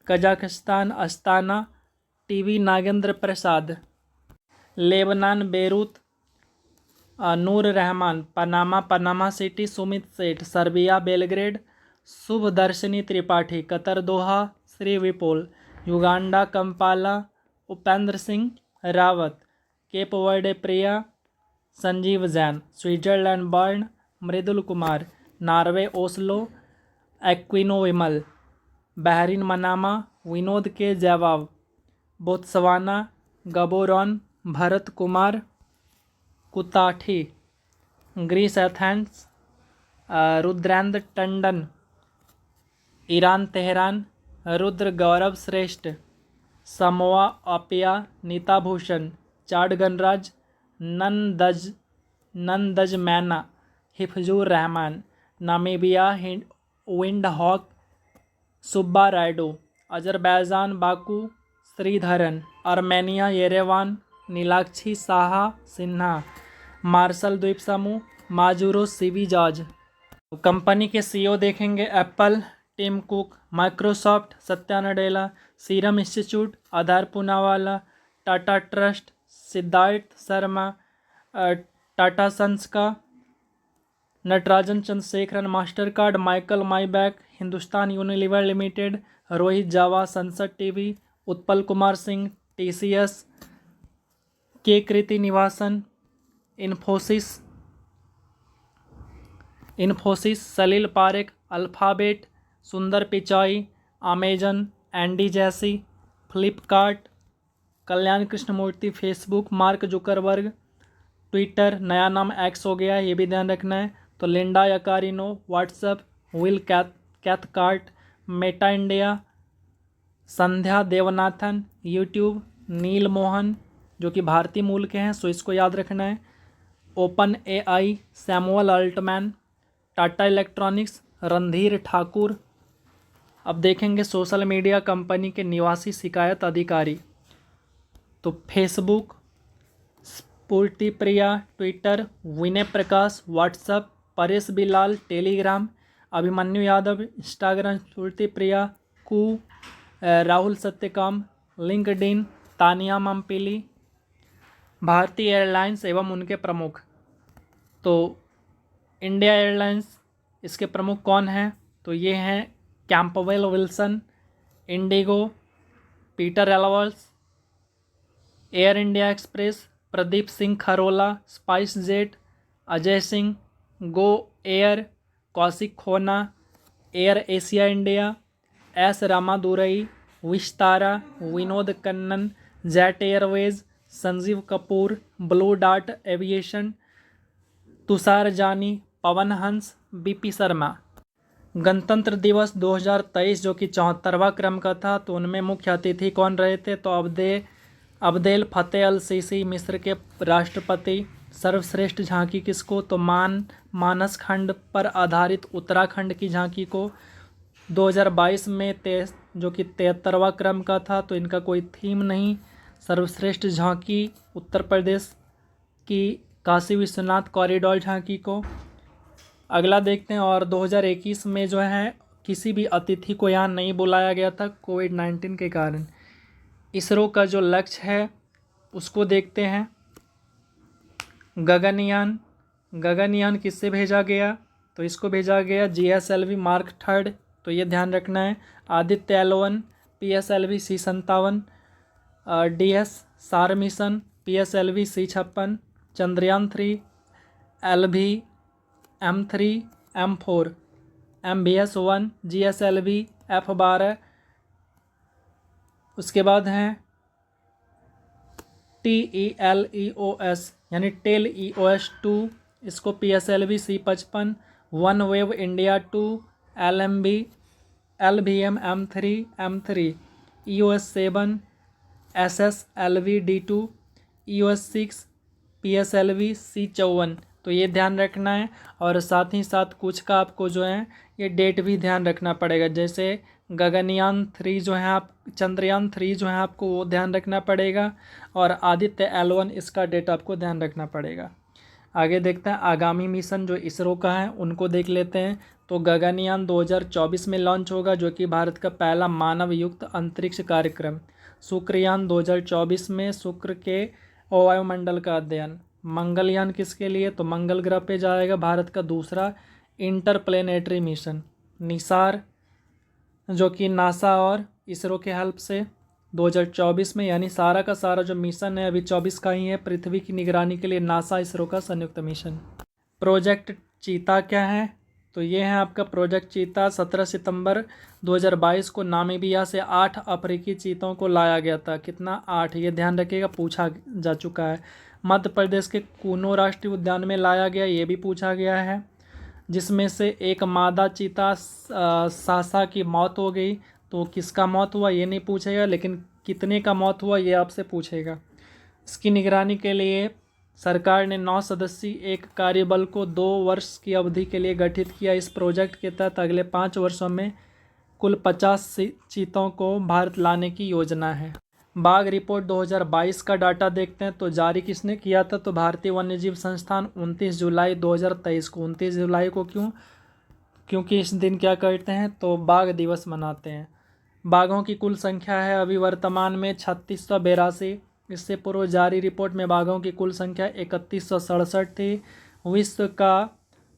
Kazakhstan Astana TV Nagendra Prasad. Lebanon Beirut Noor Rahman. Panama City Sumit Seth. Serbia Belgrade Shubh Darshini Tripathi. Qatar Doha Shri Vipul. Uganda Kampala Upendra Singh Rawat. Cape Verde Priya Sanjeev Jain. Switzerland Bern Mridul Kumar. Norway Oslo Acquino Vimal. Bahrain Manama Vinod K Jacob. Botswana Gaborone Bharat Kumar Kuthati. Greece Athens Rudrendra Tandon. Iran Tehran Rudra Gaurav Shresth. Samoa Apia Neeta Bhushan. Chad गणराज N'Djamena Hifzur Rahman. Namibia Windhoek Subba Rayudu. Azerbaijan Baku Sridharan. Armenia Yerevan Nilakshi Saha Sinha. Marshall द्वीप समूह Majuro CV George. Company के CEO देखेंगे Apple Tim Cook. Microsoft Satya Nadella. Serum Institute Adar Poonawalla. Tata Trust Siddharth Sharma. Tata Sons का Natarajan Chandrasekaran. Mastercard Michael Miebach. Hindustan Unilever Limited Rohit Jawa. संसद TV Utpal Kumar Singh. TCS K Krithivasan. Infosys Salil Parekh. Alphabet Sundar Pichai. Amazon Andy Jassy. Flipkart Kalyan Krishnamurthy. Facebook Mark Zuckerberg. Twitter नया नाम x हो गया है, ये भी ध्यान रखना है। तो Linda Yaccarino. WhatsApp Will Cathcart. Meta India Sandhya Devanathan. YouTube Neal Mohan जो कि भारतीय मूल के हैं, सो इसको याद रखना है। Open AI Samuel Altman. Tata Electronics Randhir Thakur. अब देखेंगे सोशल मीडिया कंपनी के निवासी शिकायत अधिकारी। तो Facebook Sphoorti Priya. Twitter Vinay Prakash. WhatsApp Paresh Bilal. Telegram Abhimanyu Yadav. Instagram Sphoorti Priya Koo Rahul Satyakam. LinkedIn Tanya Mampilly. भारतीय एयरलाइंस एवं उनके प्रमुख। तो इंडिया एयरलाइंस इसके प्रमुख कौन हैं? तो ये हैं Campbell Wilson. IndiGo Pieter Elbers. Air India Express Pradeep Singh Kharola. SpiceJet Ajay Singh. GoAir Kaushik Khona. AirAsia India S Ramadorai. Vistara Vinod Kannan. Jet Airways Sanjiv Kapoor. Blue Dart Aviation Tushar Jani. Pawan हंस बीपी शर्मा। गणतंत्र दिवस 2023 जो कि 74वां क्रम का था, तो उनमें मुख्य अतिथि कौन रहे थे? तो अब्देल फतेह अल सीसी मिस्र के राष्ट्रपति। सर्वश्रेष्ठ झांकी किसको, तो मानस खंड पर आधारित उत्तराखंड की झांकी को। 2022 में जो कि 73वां क्रम का था, तो इनका कोई थीम नहीं। सर्वश्रेष्ठ झांकी उत्तर प्रदेश की काशी विश्वनाथ कॉरिडोर झांकी को। अगला देखते हैं। और 2021 में जो है किसी भी अतिथि को यहाँ नहीं बुलाया गया था कोविड-19 के कारण। इसरो का जो लक्ष्य है उसको देखते हैं। गगनयान किससे भेजा गया, तो इसको भेजा गया GSLV मार्क 3, तो ये ध्यान रखना है। Aditya L1, PSLV C57, DS सार mission, PSLV C56, Chandrayaan 3, LV M3, M4, MBS1, GSLV F12। उसके बाद हैं TELEOS यानी TELEOS 2, इसको PSLV C55, one wave India 2, LVM M3, EOS 7, SSLV D2, EOS 6, PSLV C54, तो ये ध्यान रखना है। और साथ ही साथ कुछ का आपको जो है ये डेट भी ध्यान रखना पड़ेगा, जैसे गगनयान 3 जो है आप चंद्रयान 3 जो है आपको वो ध्यान रखना पड़ेगा, और आदित्य L1 इसका डेट आपको ध्यान रखना पड़ेगा। आगे देखते हैं आगामी मिशन जो इसरो का है उनको देख लेते हैं। तो गगनयान 2024 में लॉन्च होगा, जो कि भारत का पहला मानव युक्त अंतरिक्ष कार्यक्रम। शुक्रयान 2024 में शुक्र के वायुमंडल का अध्ययन। मंगलयान किसके लिए, तो मंगल ग्रह पे जाएगा, भारत का दूसरा इंटरप्लेनेटरी मिशन। निसार जो कि नासा और इसरो के हेल्प से 2024 में, यानी सारा का सारा जो मिशन है अभी 24 का ही है, पृथ्वी की निगरानी के लिए नासा इसरो का संयुक्त मिशन। प्रोजेक्ट चीता क्या है, तो ये है आपका प्रोजेक्ट चीता। 17 सितंबर 2022 को नामीबिया से 8 अफ्रीकी चीतों को लाया गया था। कितना, 8, ये ध्यान रखिएगा, पूछा जा चुका है। मध्य प्रदेश के कूनो राष्ट्रीय उद्यान में लाया गया, ये भी पूछा गया है, जिसमें से एक मादा चीता सासा की मौत हो गई। तो किसका मौत हुआ ये नहीं पूछेगा, लेकिन कितने का मौत हुआ ये आपसे पूछेगा। इसकी निगरानी के लिए सरकार ने 9 सदस्यीय एक कार्यबल को 2 वर्ष की अवधि के लिए गठित किया। इस प्रोजेक्ट के तहत अगले 5 वर्षों में कुल 50 चीतों को भारत लाने की योजना है। बाघ रिपोर्ट 2022 का डाटा देखते हैं। तो जारी किसने किया था, तो भारतीय वन्यजीव संस्थान 29 जुलाई 2023 को। 29 जुलाई को क्यों, क्योंकि इस दिन क्या करते हैं, तो बाघ दिवस मनाते हैं। बाघों की कुल संख्या है अभी वर्तमान में 3682। इससे पूर्व जारी रिपोर्ट में बाघों की कुल संख्या 3167 थी। विश्व का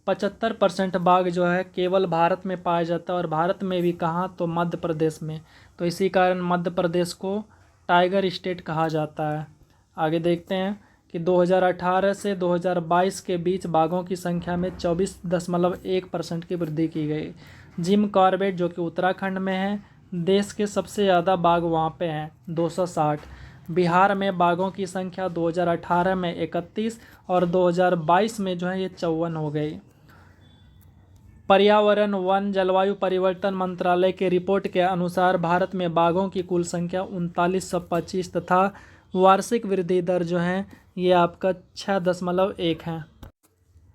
75% बाघ जो है केवल भारत में पाया जाता है, और भारत में भी कहाँ, तो मध्य प्रदेश में। तो इसी कारण मध्य प्रदेश को टाइगर स्टेट कहा जाता है। आगे देखते हैं कि 2018 से 2022 के बीच बाघों की संख्या में 24.1% की वृद्धि की गई। जिम कॉर्बेट जो कि उत्तराखंड में है, देश के सबसे ज़्यादा बाघ वहाँ पे हैं, 260। बिहार में बाघों की संख्या 2018 में 31 और 2022 में जो है ये 54 हो गई। पर्यावरण वन जलवायु परिवर्तन मंत्रालय के रिपोर्ट के अनुसार भारत में बाघों की कुल संख्या 3925 तथा वार्षिक वृद्धि दर जो है ये आपका 6.1 है।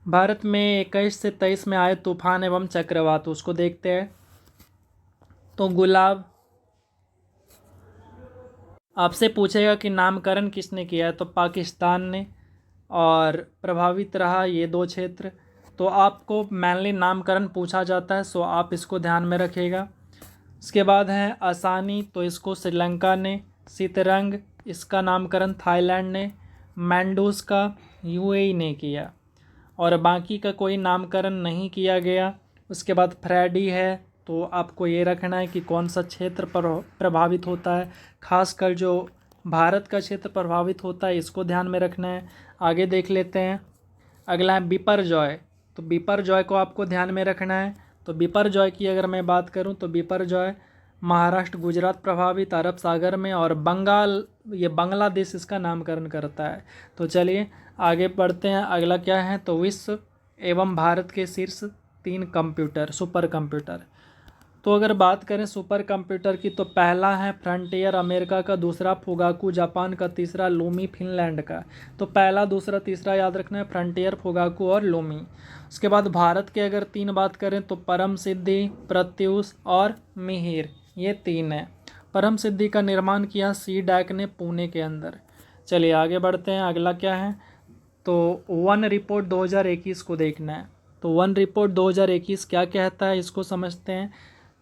भारत में 21 से 23 में आए तूफान एवं चक्रवात, उसको देखते हैं। तो गुलाब आपसे पूछेगा कि नामकरण किसने किया है, तो पाकिस्तान ने, और प्रभावित रहा ये 2 क्षेत्र। तो आपको मेनली नामकरण पूछा जाता है, सो आप इसको ध्यान में रखिएगा। इसके बाद है आसानी, तो इसको श्रीलंका ने। सितरंग इसका नामकरण थाईलैंड ने। मैंडूस का UAE ने किया, और बाकी का कोई नामकरण नहीं किया गया। उसके बाद फ्रेडी है, तो आपको ये रखना है कि कौन सा क्षेत्र पर प्रभावित होता है, खासकर जो भारत का क्षेत्र प्रभावित होता है इसको ध्यान में रखना है। आगे देख लेते हैं। अगला है बिपरजॉय, तो बिपरजॉय को आपको ध्यान में रखना है। तो बिपरजॉय की अगर मैं बात करूं तो बिपरजॉय महाराष्ट्र गुजरात प्रभावित अरब सागर में, और बंगाल, ये बांग्लादेश इसका नामकरण करता है। तो चलिए आगे बढ़ते हैं। अगला क्या है, तो विश्व एवं भारत के शीर्ष 3 कंप्यूटर, सुपर कंप्यूटर। तो अगर बात करें सुपर कंप्यूटर की तो पहला है फ्रंटियर अमेरिका का, दूसरा फुगाकू जापान का, तीसरा लूमी फिनलैंड का। तो पहला, दूसरा, तीसरा याद रखना है, फ्रंटियर, फुगाकू और लूमी। उसके बाद भारत के अगर 3 बात करें तो परम सिद्धि, प्रत्यूष और मिहिर, ये 3 है। परम सिद्धि का निर्माण किया सी डैक ने पुणे के अंदर। चलिए आगे बढ़ते हैं, अगला क्या है, तो वन रिपोर्ट 2021 को देखना है। तो वन रिपोर्ट 2021 क्या कहता है इसको समझते हैं।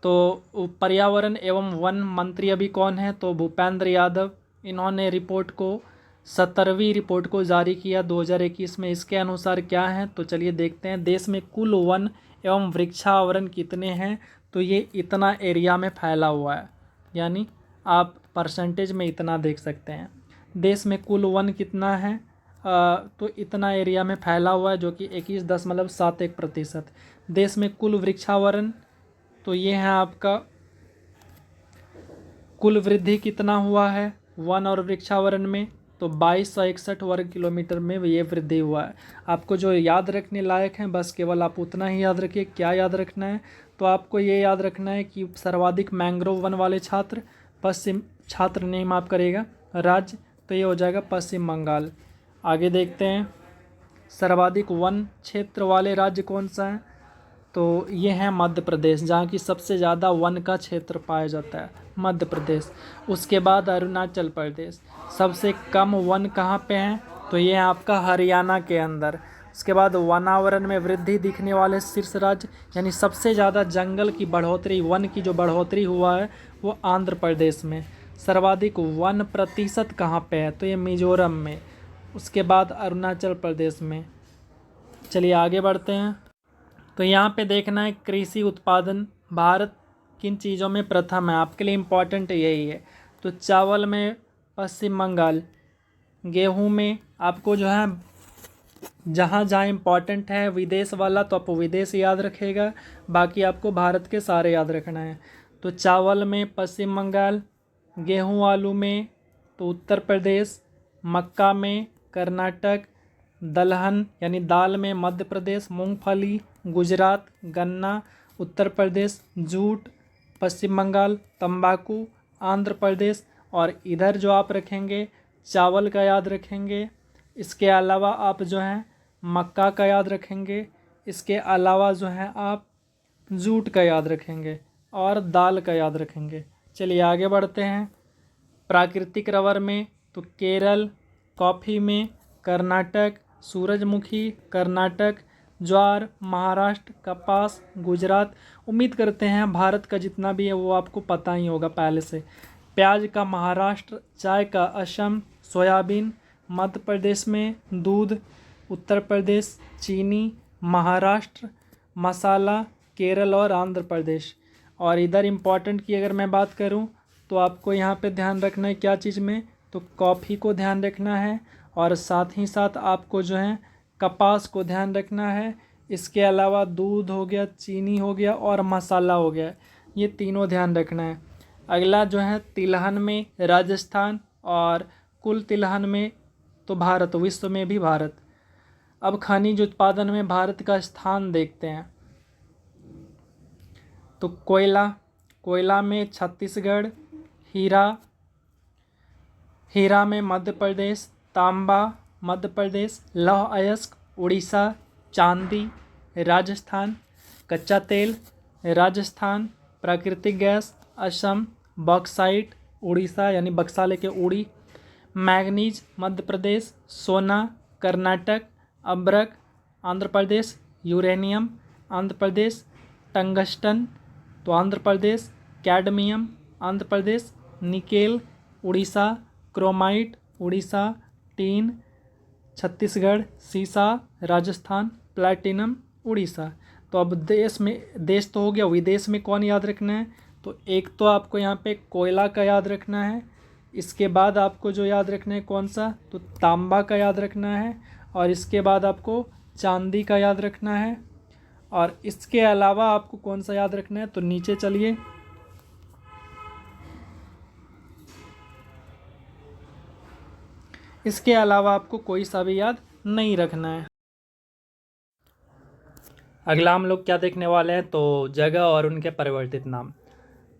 तो पर्यावरण एवं वन मंत्री अभी कौन है, तो भूपेंद्र यादव। इन्होंने रिपोर्ट को 17वीं रिपोर्ट को जारी किया 2021 में। इसके अनुसार क्या है, तो चलिए देखते हैं। देश में कुल वन एवं वृक्षावरण कितने हैं, तो ये इतना एरिया में फैला हुआ है, यानी आप परसेंटेज में इतना देख सकते हैं। देश में कुल वन कितना है, तो इतना एरिया में फैला हुआ है, जो कि 21.71%। देश में कुल वृक्षावरण, तो ये है आपका कुल वृद्धि कितना हुआ है वन और वृक्षावरण में, तो 2261 वर्ग किलोमीटर में ये वृद्धि हुआ है। आपको जो याद रखने लायक है बस केवल आप उतना ही याद रखिए। क्या याद रखना है, तो आपको ये याद रखना है कि सर्वाधिक मैंग्रोव वन वाले छात्र नहीं माफ करेगा राज्य, तो ये हो जाएगा पश्चिम बंगाल। आगे देखते हैं, सर्वाधिक वन क्षेत्र वाले राज्य कौन सा है, तो ये है मध्य प्रदेश, जहाँ की सबसे ज़्यादा वन का क्षेत्र पाया जाता है, मध्य प्रदेश। उसके बाद अरुणाचल प्रदेश। सबसे कम वन कहाँ पे हैं, तो ये है आपका हरियाणा के अंदर। उसके बाद वनावरण में वृद्धि दिखने वाले शीर्ष राज्य, यानी सबसे ज़्यादा जंगल की बढ़ोतरी, वन की जो बढ़ोतरी हुआ है वो आंध्र प्रदेश में। सर्वाधिक वन प्रतिशत कहाँ पे है, तो ये मिजोरम में। उसके बाद अरुणाचल प्रदेश में। चलिए आगे बढ़ते हैं, तो यहाँ पे देखना है कृषि उत्पादन भारत किन चीज़ों में प्रथम है, आपके लिए इम्पॉर्टेंट यही है। तो चावल में पश्चिम बंगाल, गेहूं में आपको जो है जहाँ जहाँ इम्पॉर्टेंट है विदेश वाला तो आप विदेश याद रखेगा, बाकी आपको भारत के सारे याद रखना है। तो चावल में पश्चिम बंगाल, गेहूं आलू में तो उत्तर प्रदेश, मक्का में कर्नाटक, दलहन यानी दाल में मध्य प्रदेश, मूंगफली गुजरात, गन्ना उत्तर प्रदेश, जूट पश्चिम बंगाल, तंबाकू आंध्र प्रदेश। और इधर जो आप रखेंगे चावल का याद रखेंगे, इसके अलावा आप जो है मक्का का याद रखेंगे, इसके अलावा जो है आप जूट का याद रखेंगे और दाल का याद रखेंगे। चलिए आगे बढ़ते हैं, प्राकृतिक रबर में तो केरल, कॉफ़ी में कर्नाटक, सूरजमुखी कर्नाटक, ज्वार महाराष्ट्र, कपास गुजरात। उम्मीद करते हैं भारत का जितना भी है वो आपको पता ही होगा पहले से। प्याज का महाराष्ट्र, चाय का असम, सोयाबीन मध्य प्रदेश में, दूध उत्तर प्रदेश, चीनी महाराष्ट्र, मसाला केरल और आंध्र प्रदेश। और इधर इम्पॉर्टेंट की अगर मैं बात करूं तो आपको यहाँ पे ध्यान रखना है क्या चीज़ में, तो कॉफ़ी को ध्यान रखना है और साथ ही साथ आपको जो है कपास को ध्यान रखना है। इसके अलावा दूध हो गया, चीनी हो गया और मसाला हो गया, ये तीनों ध्यान रखना है। अगला जो है तिलहन में राजस्थान और कुल तिलहन में तो भारत, विश्व में भी भारत। अब खनिज उत्पादन में भारत का स्थान देखते हैं, तो कोयला में छत्तीसगढ़, हीरा में मध्य प्रदेश, तांबा मध्य प्रदेश, लौह अयस्क उड़ीसा, चांदी राजस्थान, कच्चा तेल राजस्थान, प्राकृतिक गैस असम, बॉक्साइट उड़ीसा यानी बक्सा लेके उड़ी, मैग्नीज मध्य प्रदेश, सोना कर्नाटक, अब्रक आंध्र प्रदेश, यूरेनियम आंध्र प्रदेश, टंगस्टन तो Andhra Pradesh, cadmium Andhra Pradesh, nickel Orissa, chromite Orissa, tin Chhattisgarh, सीसा राजस्थान, प्लैटिनम उड़ीसा। तो अब देश तो हो गया, विदेश में कौन याद रखना है, तो एक तो आपको यहाँ पे कोयला का याद रखना है, इसके बाद आपको जो याद रखना है कौन सा, तो तांबा का याद रखना है, और इसके बाद आपको चांदी का याद रखना है। और इसके अलावा आपको कौन सा याद रखना है, तो नीचे चलिए, इसके अलावा आपको कोई सा भी याद नहीं रखना है। अगला हम लोग क्या देखने वाले हैं, तो जगह और उनके परिवर्तित नाम।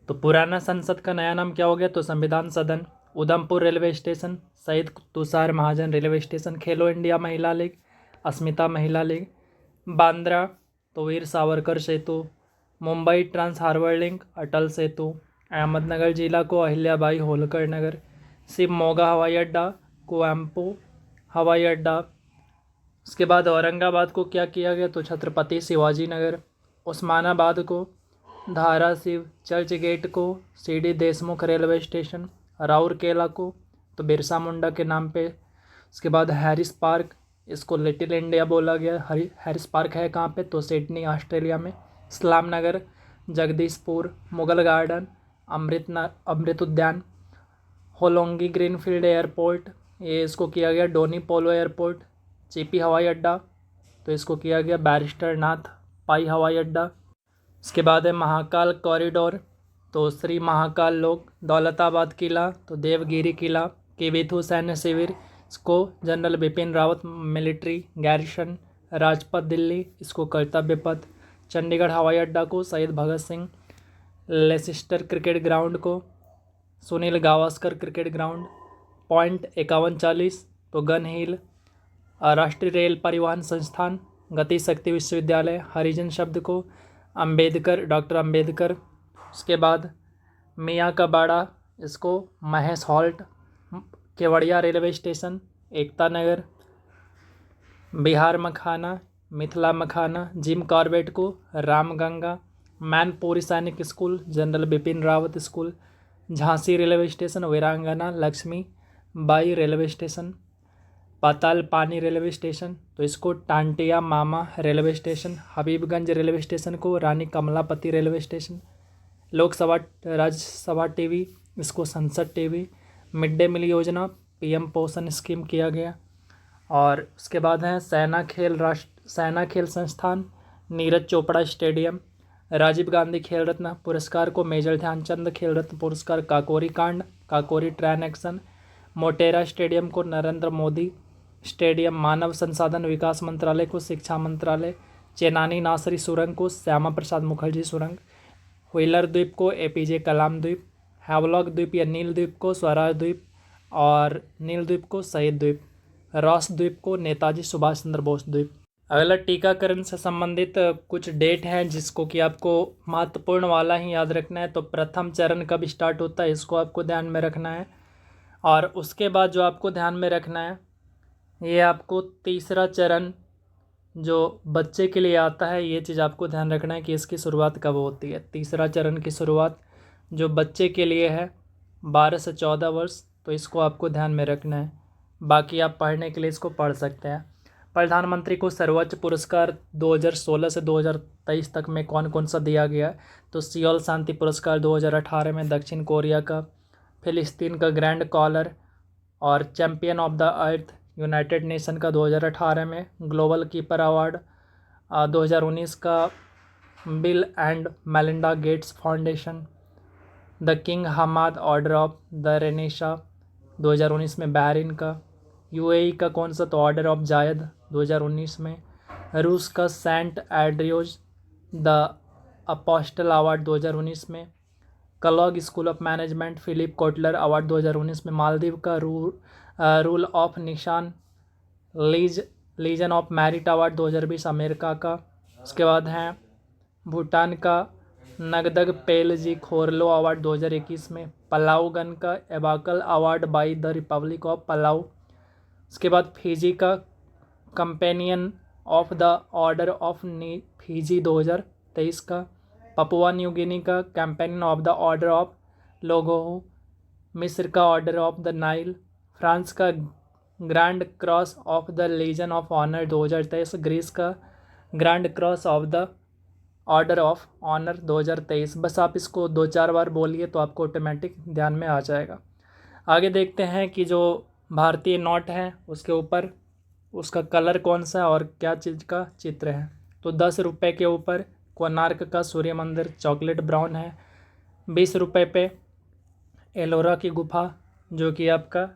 तो पुराना संसद का नया नाम क्या हो गया, तो संविधान सदन। उधमपुर रेलवे स्टेशन, शहीद तुषार महाजन रेलवे स्टेशन। खेलो इंडिया महिला लीग, अस्मिता महिला लीग। बांद्रा, तो वीर सावरकर सेतु। Mumbai trans harbour link, Atal Setu. Ahmednagar जिला को अहिल्याबाई होलकर नगर। शिवमोगा हवाई अड्डा, कुवेम्पू हवाई अड्डा। उसके बाद औरंगाबाद को क्या किया गया, तो छत्रपति शिवाजी नगर। उस्मानाबाद को धाराशिव चर्च गेट को CD Deshmukh railway station. Rourkela को तो बिरसा मुंडा के नाम पे। उसके बाद हैरिस पार्क, इसको लिटिल इंडिया बोला गया। हैरिस पार्क है कहाँ पे, तो सिडनी ऑस्ट्रेलिया में। इस्लाम नगर, जगदीशपुर, मुगल गार्डन, अमृत उद्यान। होलोंगी ग्रीनफील्ड एयरपोर्ट, ये इसको किया गया डोनी पोलो एयरपोर्ट। चीपी हवाई अड्डा, तो इसको किया गया बैरिस्टर नाथ पाई हवाई अड्डा। उसके बाद है महाकाल कॉरिडोर, तो श्री महाकाल लोक। दौलताबाद किला, तो देवगिरी किला। किबिथु सैन्य शिविर, इसको general Bipin Rawat military garrison. Rajpath Delhi, इसको कर्तव्य पथ। चंडीगढ़ हवाई अड्डा को शहीद भगत सिंह। लेसिस्टर क्रिकेट ग्राउंड को Sunil Gavaskar cricket ground. Point 5140, तो गन हिल। राष्ट्रीय रेल परिवहन संस्थान, गति शक्ति विश्वविद्यालय। हरिजन शब्द को अंबेडकर, डॉक्टर अंबेडकर। उसके बाद मियाँ का बाड़ा, इसको Mahesh halt. Kevadia railway station, Ekta Nagar. Bihar makhana, Mithila makhana. Jim Corbett को Ramganga. Mainpuri Sainik school, General Bipin Rawat school. Jhansi railway station, Veerangana Lakshmi Bai railway station. Patal Pani railway station, तो इसको Tantya Mama railway station. Habibganj railway station को Rani Kamlapati railway station. Lok Sabha Rajya Sabha TV, इसको Sansad TV. Mid day meal योजना, पीएम पोषण स्कीम किया गया। और उसके बाद है सेना खेल संस्थान, नीरज चोपड़ा स्टेडियम। राजीव गांधी खेल रत्न पुरस्कार को मेजर ध्यानचंद खेल रत्न पुरस्कार। काकोरी कांड, Kakori train action. Motera stadium को नरेंद्र मोदी स्टेडियम। मानव संसाधन विकास मंत्रालय को शिक्षा मंत्रालय। चेनानी नासरी सुरंग को श्यामा प्रसाद मुखर्जी सुरंग। व्हीलर द्वीप को एपीजे कलाम द्वीप। हैवलॉक द्वीप या नील द्वीप को स्वराज द्वीप, और नील द्वीप को शहीद द्वीप। रॉस द्वीप को नेताजी सुभाष चंद्र बोस द्वीप। अगला टीकाकरण से संबंधित कुछ डेट हैं जिसको कि आपको महत्वपूर्ण वाला ही याद रखना है। तो प्रथम चरण कब स्टार्ट होता है, इसको आपको ध्यान में रखना है। और उसके बाद जो आपको ध्यान में रखना है, ये आपको तीसरा चरण जो बच्चे के लिए आता है, ये चीज़ आपको ध्यान रखना है कि इसकी शुरुआत कब होती है। तीसरा चरण की शुरुआत जो बच्चे के लिए है 12 से 14 वर्ष, तो इसको आपको ध्यान में रखना है। बाकी आप पढ़ने के लिए इसको पढ़ सकते हैं। प्रधानमंत्री को सर्वोच्च पुरस्कार 2016 से 2023 तक में कौन कौन सा दिया गया, तो सियोल शांति पुरस्कार 2018 में दक्षिण कोरिया का। फिलिस्तीन का ग्रैंड कॉलर और Champion of the Earth United Nation का 2018 में। ग्लोबल कीपर अवार्ड 2019 का Bill and Melinda Gates Foundation. The King Hamad Order of the Renaissance 2019 में बहरीन का। यूएई का कौन सा, तो ऑर्डर ऑफ जायद 2019 में। रूस का सेंट एड्रियोज द अपोस्टल अवार्ड 2019 में। Kellogg School of Management Philip Kotler award 2019 में। मालदीव का Rule of Nishan Legion of Merit award 2020 America का। उसके बाद हैं भूटान का नगदग पेलजी खोरलो अवार्ड 2021 में। पलाउगन का Ebakl award by the Republic of Palau. उसके बाद फिजी का Companion of the Order of Fiji 2023 का। पपुआ न्यू गिनी का Companion of the Order of Logohu. मिस्र का Order of the Nile. France का Grand Cross of the Legion of Honour 2023। Greece का Grand Cross of the Order of Honour 2023। बस आप इसको 2-4 बार बोलिए तो आपको ऑटोमेटिक ध्यान में आ जाएगा। आगे देखते हैं कि जो भारतीय नोट है उसके ऊपर उसका कलर कौन सा है और क्या चीज़ का चित्र है। तो 10 रुपये के ऊपर कोणार्क का सूर्य मंदिर चॉकलेट ब्राउन है। 20 रुपये पे एलोरा की गुफा जो कि आपका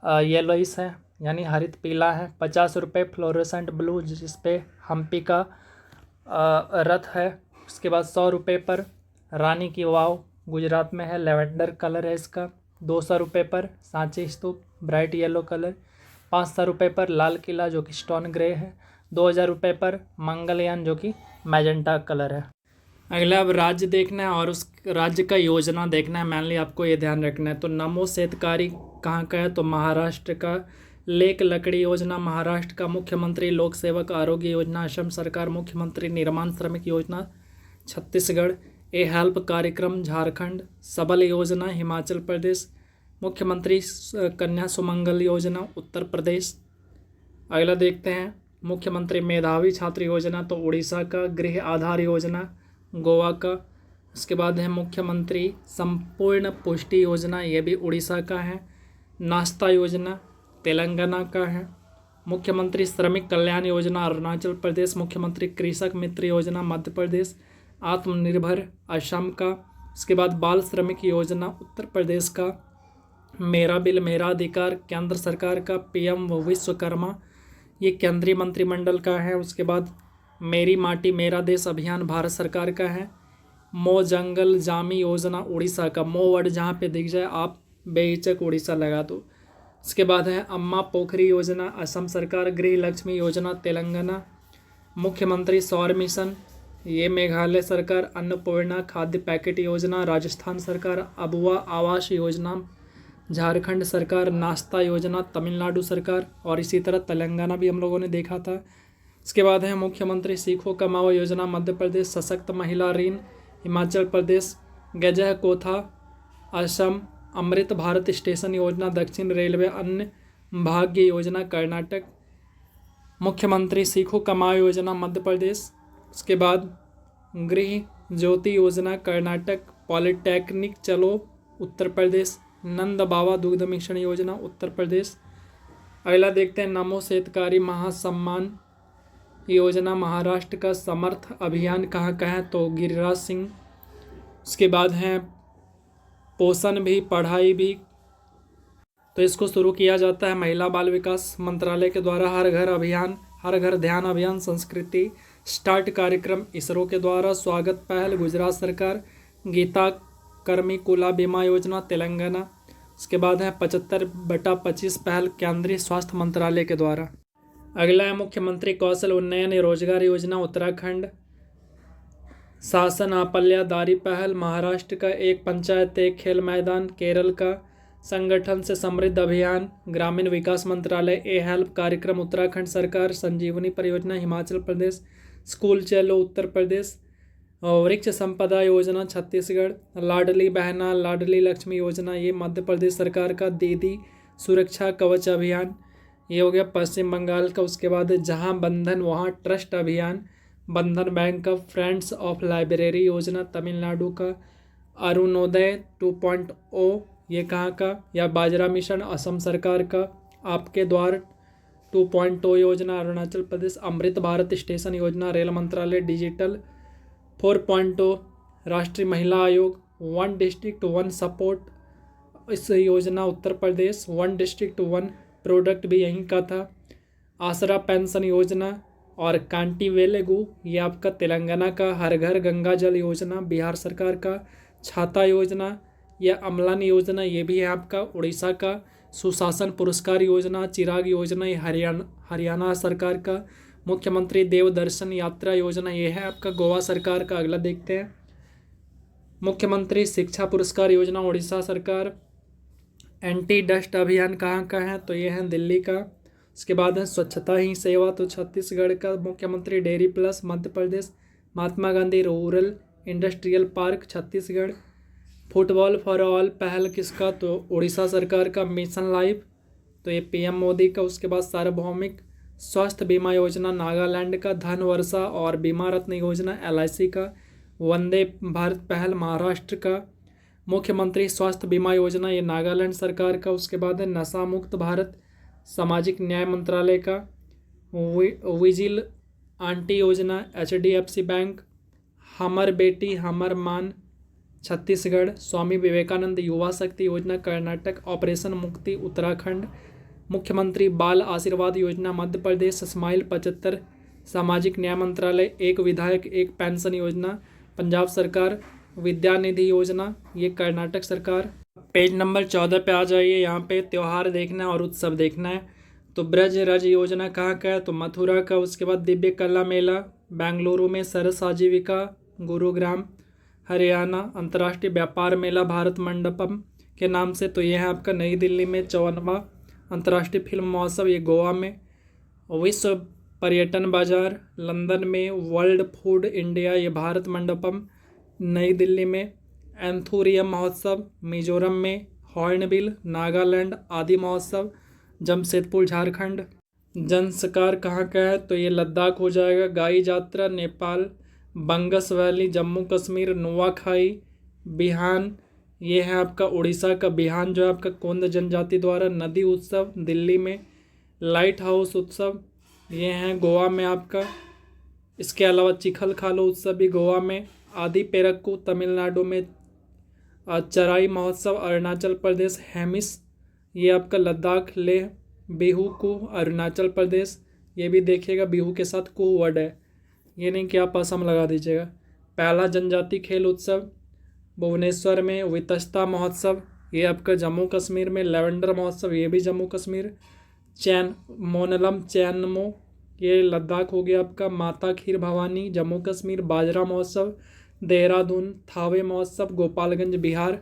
येलोइस है यानी हरित पीला है। 50 रुपये फ्लोरेसेंट ब्लू जिस पे हम्पी का रथ है। उसके बाद 100 रुपये पर रानी की वाव गुजरात में है, लेवेंडर कलर है इसका। 200 रुपये पर सांची स्तूप ब्राइट येलो कलर। 500 रुपये पर लाल किला जो कि स्टोन ग्रे है। 2000 रुपये पर मंगलयान जो कि मैजेंटा कलर है। अगला अब राज्य देखना है और उस राज्य का योजना देखना है। मेनली आपको ये ध्यान रखना है। तो नमो शेतकारी कहाँ का है, तो महाराष्ट्र का। लेक लकड़ी योजना महाराष्ट्र का। मुख्यमंत्री लोक सेवक आरोग्य योजना असम सरकार। मुख्यमंत्री निर्माण श्रमिक योजना छत्तीसगढ़। ए हेल्प कार्यक्रम झारखंड। सबल योजना हिमाचल प्रदेश। मुख्यमंत्री कन्या सुमंगल योजना उत्तर प्रदेश। अगला देखते हैं मुख्यमंत्री मेधावी छात्र योजना तो उड़ीसा का। गृह आधार योजना गोवा का। उसके बाद है मुख्यमंत्री संपूर्ण पुष्टि योजना, ये भी उड़ीसा का है। नाश्ता योजना तेलंगाना का है। मुख्यमंत्री श्रमिक कल्याण योजना अरुणाचल प्रदेश। मुख्यमंत्री कृषक मित्र योजना मध्य प्रदेश। आत्मनिर्भर असम का। उसके बाद बाल श्रमिक योजना उत्तर प्रदेश का। मेरा बिल मेरा अधिकार केंद्र सरकार का। पीएम विश्वकर्मा ये केंद्रीय मंत्रिमंडल का है। उसके बाद मेरी माटी मेरा देश अभियान भारत सरकार का है। मो जंगल जामी योजना उड़ीसा का। मो वर्ड जहाँ पे दिख जाए आप बेहिचक उड़ीसा लगा दो। उसके बाद है अम्मा पोखरी योजना असम सरकार। गृह लक्ष्मी योजना तेलंगाना। मुख्यमंत्री सौर मिशन ये मेघालय सरकार। अन्नपूर्णा खाद्य पैकेट योजना राजस्थान सरकार। अबुआ आवास योजना झारखंड सरकार। नाश्ता योजना तमिलनाडु सरकार। और इसी तरह तेलंगाना भी हम लोगों ने देखा था। इसके बाद है मुख्यमंत्री सीखो कमाओ योजना मध्य प्रदेश। सशक्त महिला ऋण हिमाचल प्रदेश। गजह कोथा असम। अमृत भारत स्टेशन योजना दक्षिण रेलवे। अन्य भाग्य योजना कर्नाटक। मुख्यमंत्री सीखो कमाओ योजना मध्य प्रदेश। उसके बाद गृह ज्योति योजना कर्नाटक। पॉलिटेक्निक चलो उत्तर प्रदेश। नंद बाबा दुग्ध मिश्रण योजना उत्तर प्रदेश। अगला देखते हैं नमो शेतकारी महासम्मान योजना महाराष्ट्र का। समर्थ अभियान कहाँ का है, तो गिरिराज सिंह। उसके बाद हैं पोषण भी पढ़ाई भी, तो इसको शुरू किया जाता है महिला बाल विकास मंत्रालय के द्वारा। हर घर अभियान हर घर ध्यान अभियान संस्कृति स्टार्ट कार्यक्रम इसरो के द्वारा। स्वागत पहल गुजरात सरकार। गीता कर्मी कुला बीमा योजना तेलंगाना। उसके बाद है 75/25 पहल केंद्रीय स्वास्थ्य मंत्रालय के द्वारा। अगला है मुख्यमंत्री कौशल उन्नयन रोजगार योजना उत्तराखंड। शासन आपल्यादारी पहल महाराष्ट्र का। एक पंचायत एक खेल मैदान केरल का। संगठन से समृद्ध अभियान ग्रामीण विकास मंत्रालय। ए हेल्प कार्यक्रम उत्तराखंड सरकार। संजीवनी परियोजना हिमाचल प्रदेश। स्कूल चलो उत्तर प्रदेश। वृक्ष संपदा योजना छत्तीसगढ़। लाडली बहना लाडली लक्ष्मी योजना ये मध्य प्रदेश सरकार का। दीदी सुरक्षा कवच अभियान ये हो गया पश्चिम बंगाल का। उसके बाद जहां बंधन वहां ट्रस्ट अभियान बंधन बैंक का। फ्रेंड्स ऑफ लाइब्रेरी योजना तमिलनाडु का। अरुणोदय 2.0 ये कहाँ का, या बाजरा मिशन असम सरकार का। आपके द्वार 2.0 योजना अरुणाचल प्रदेश। अमृत भारत स्टेशन योजना रेल मंत्रालय। डिजिटल 4.0 राष्ट्रीय महिला आयोग। 1 डिस्ट्रिक्ट 1 सपोर्ट इस योजना उत्तर प्रदेश। 1 डिस्ट्रिक्ट 1 प्रोडक्ट भी यहीं का था। आसरा पेंशन योजना और कांटी वेलेगू ये आपका तेलंगाना का। हर घर गंगा जल योजना बिहार सरकार का। छाता योजना या अम्लान योजना ये भी है आपका उड़ीसा का। सुशासन पुरस्कार योजना चिराग योजना ये हरियाणा सरकार का। मुख्यमंत्री देव दर्शन यात्रा योजना ये है आपका गोवा सरकार का। अगला देखते हैं मुख्यमंत्री शिक्षा पुरस्कार योजना उड़ीसा सरकार। एंटी डस्ट अभियान कहाँ का है, तो ये है दिल्ली का। उसके बाद है स्वच्छता ही सेवा तो छत्तीसगढ़ का। मुख्यमंत्री dairy plus Madhya Pradesh. Mahatma Gandhi rural industrial park Chhattisgarh. Football for all पहल किसका, तो उड़ीसा सरकार का। मिशन लाइफ तो ये पीएम मोदी का। उसके बाद सार्वभौमिक स्वास्थ्य बीमा योजना नागालैंड का। धन वर्षा और बीमा रत्न योजना एलआईसी का। वंदे भारत पहल महाराष्ट्र का। मुख्यमंत्री स्वास्थ्य बीमा योजना ये नागालैंड सरकार का। उसके बाद है नशा मुक्त भारत सामाजिक न्याय मंत्रालय का। विजिल आंटी योजना एचडीएफसी बैंक। हमर बेटी हमर मान छत्तीसगढ़। स्वामी विवेकानंद युवा शक्ति योजना कर्नाटक। ऑपरेशन मुक्ति उत्तराखंड। मुख्यमंत्री बाल आशीर्वाद योजना मध्य प्रदेश। स्माइल 75 सामाजिक न्याय मंत्रालय, एक विधायक एक पेंशन योजना पंजाब सरकार, विद्या निधि योजना ये कर्नाटक सरकार। पेज नंबर 14 पे आ जाइए, यहाँ पे त्यौहार देखना है और उत्सव देखना है। तो ब्रज रज योजना कहाँ का है, तो मथुरा का। उसके बाद दिव्य कला मेला बेंगलुरु में, सरस आजीविका गुरुग्राम हरियाणा, अंतर्राष्ट्रीय व्यापार मेला भारत मंडपम के नाम से, तो यह है आपका नई दिल्ली में। 54वां अंतर्राष्ट्रीय फिल्म महोत्सव ये गोवा में। विश्व पर्यटन बाजार लंदन में, वर्ल्ड फूड इंडिया ये भारत मंडपम नई दिल्ली में। एंथूरियम महोत्सव मिजोरम में, हॉर्नबिल नागालैंड, आदि महोत्सव जमशेदपुर झारखंड। जनसकार कहाँ का है, तो ये लद्दाख हो जाएगा। गाई जात्रा नेपाल, बंगस वैली जम्मू कश्मीर, नुआखाई बिहान ये है आपका उड़ीसा का। बिहान जो है आपका कोंद जनजाति द्वारा। नदी उत्सव दिल्ली में। लाइट हाउस उत्सव ये हैं गोवा में आपका। इसके अलावा चिखल खालो उत्सव भी गोवा में। आदि पेरक्कू तमिलनाडु में। चराई महोत्सव अरुणाचल प्रदेश। हेमिस ये आपका लद्दाख। लेह बिहू को अरुणाचल प्रदेश, ये भी देखिएगा बिहू के साथ को वर्ड है, ये नहीं कि आप असम लगा दीजिएगा। पहला जनजाति खेल उत्सव भुवनेश्वर में। वितस्ता महोत्सव ये आपका जम्मू कश्मीर में। लेवेंडर महोत्सव ये भी जम्मू कश्मीर। चैन मोनलम चैनमो ये लद्दाख हो गया आपका। माता खीर भवानी जम्मू कश्मीर। बाजरा महोत्सव देहरादून। थावे महोत्सव गोपालगंज बिहार।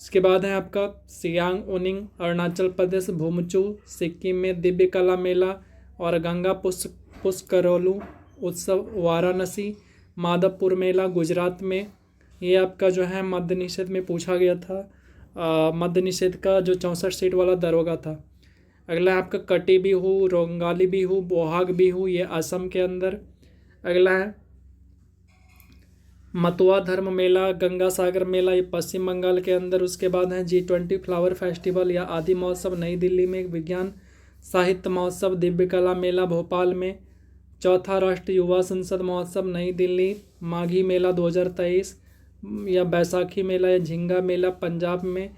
इसके बाद है आपका सियांग उनिंग अरुणाचल प्रदेश। भूमचू सिक्किम में। दिव्य कला मेला और गंगा पुष्करोलू उत्सव वाराणसी। माधवपुर मेला गुजरात में। ये आपका जो है मद्य निषेध में पूछा गया था, मद्य निषेध का जो 64 सीट वाला दरोगा था। अगला है आपका कटी बिहू, रोंगाली बिहू, बोहाग बिहू ये असम के अंदर। अगला है मतुआ धर्म मेला, गंगा सागर मेला ये पश्चिम बंगाल के अंदर। उसके बाद है G20 फ्लावर फेस्टिवल या आदि महोत्सव नई दिल्ली में। विज्ञान साहित्य महोत्सव दिव्य कला मेला भोपाल में। चौथा राष्ट्रीय युवा संसद महोत्सव नई दिल्ली। माघी मेला 2023 या बैसाखी मेला या झिंगा मेला पंजाब में।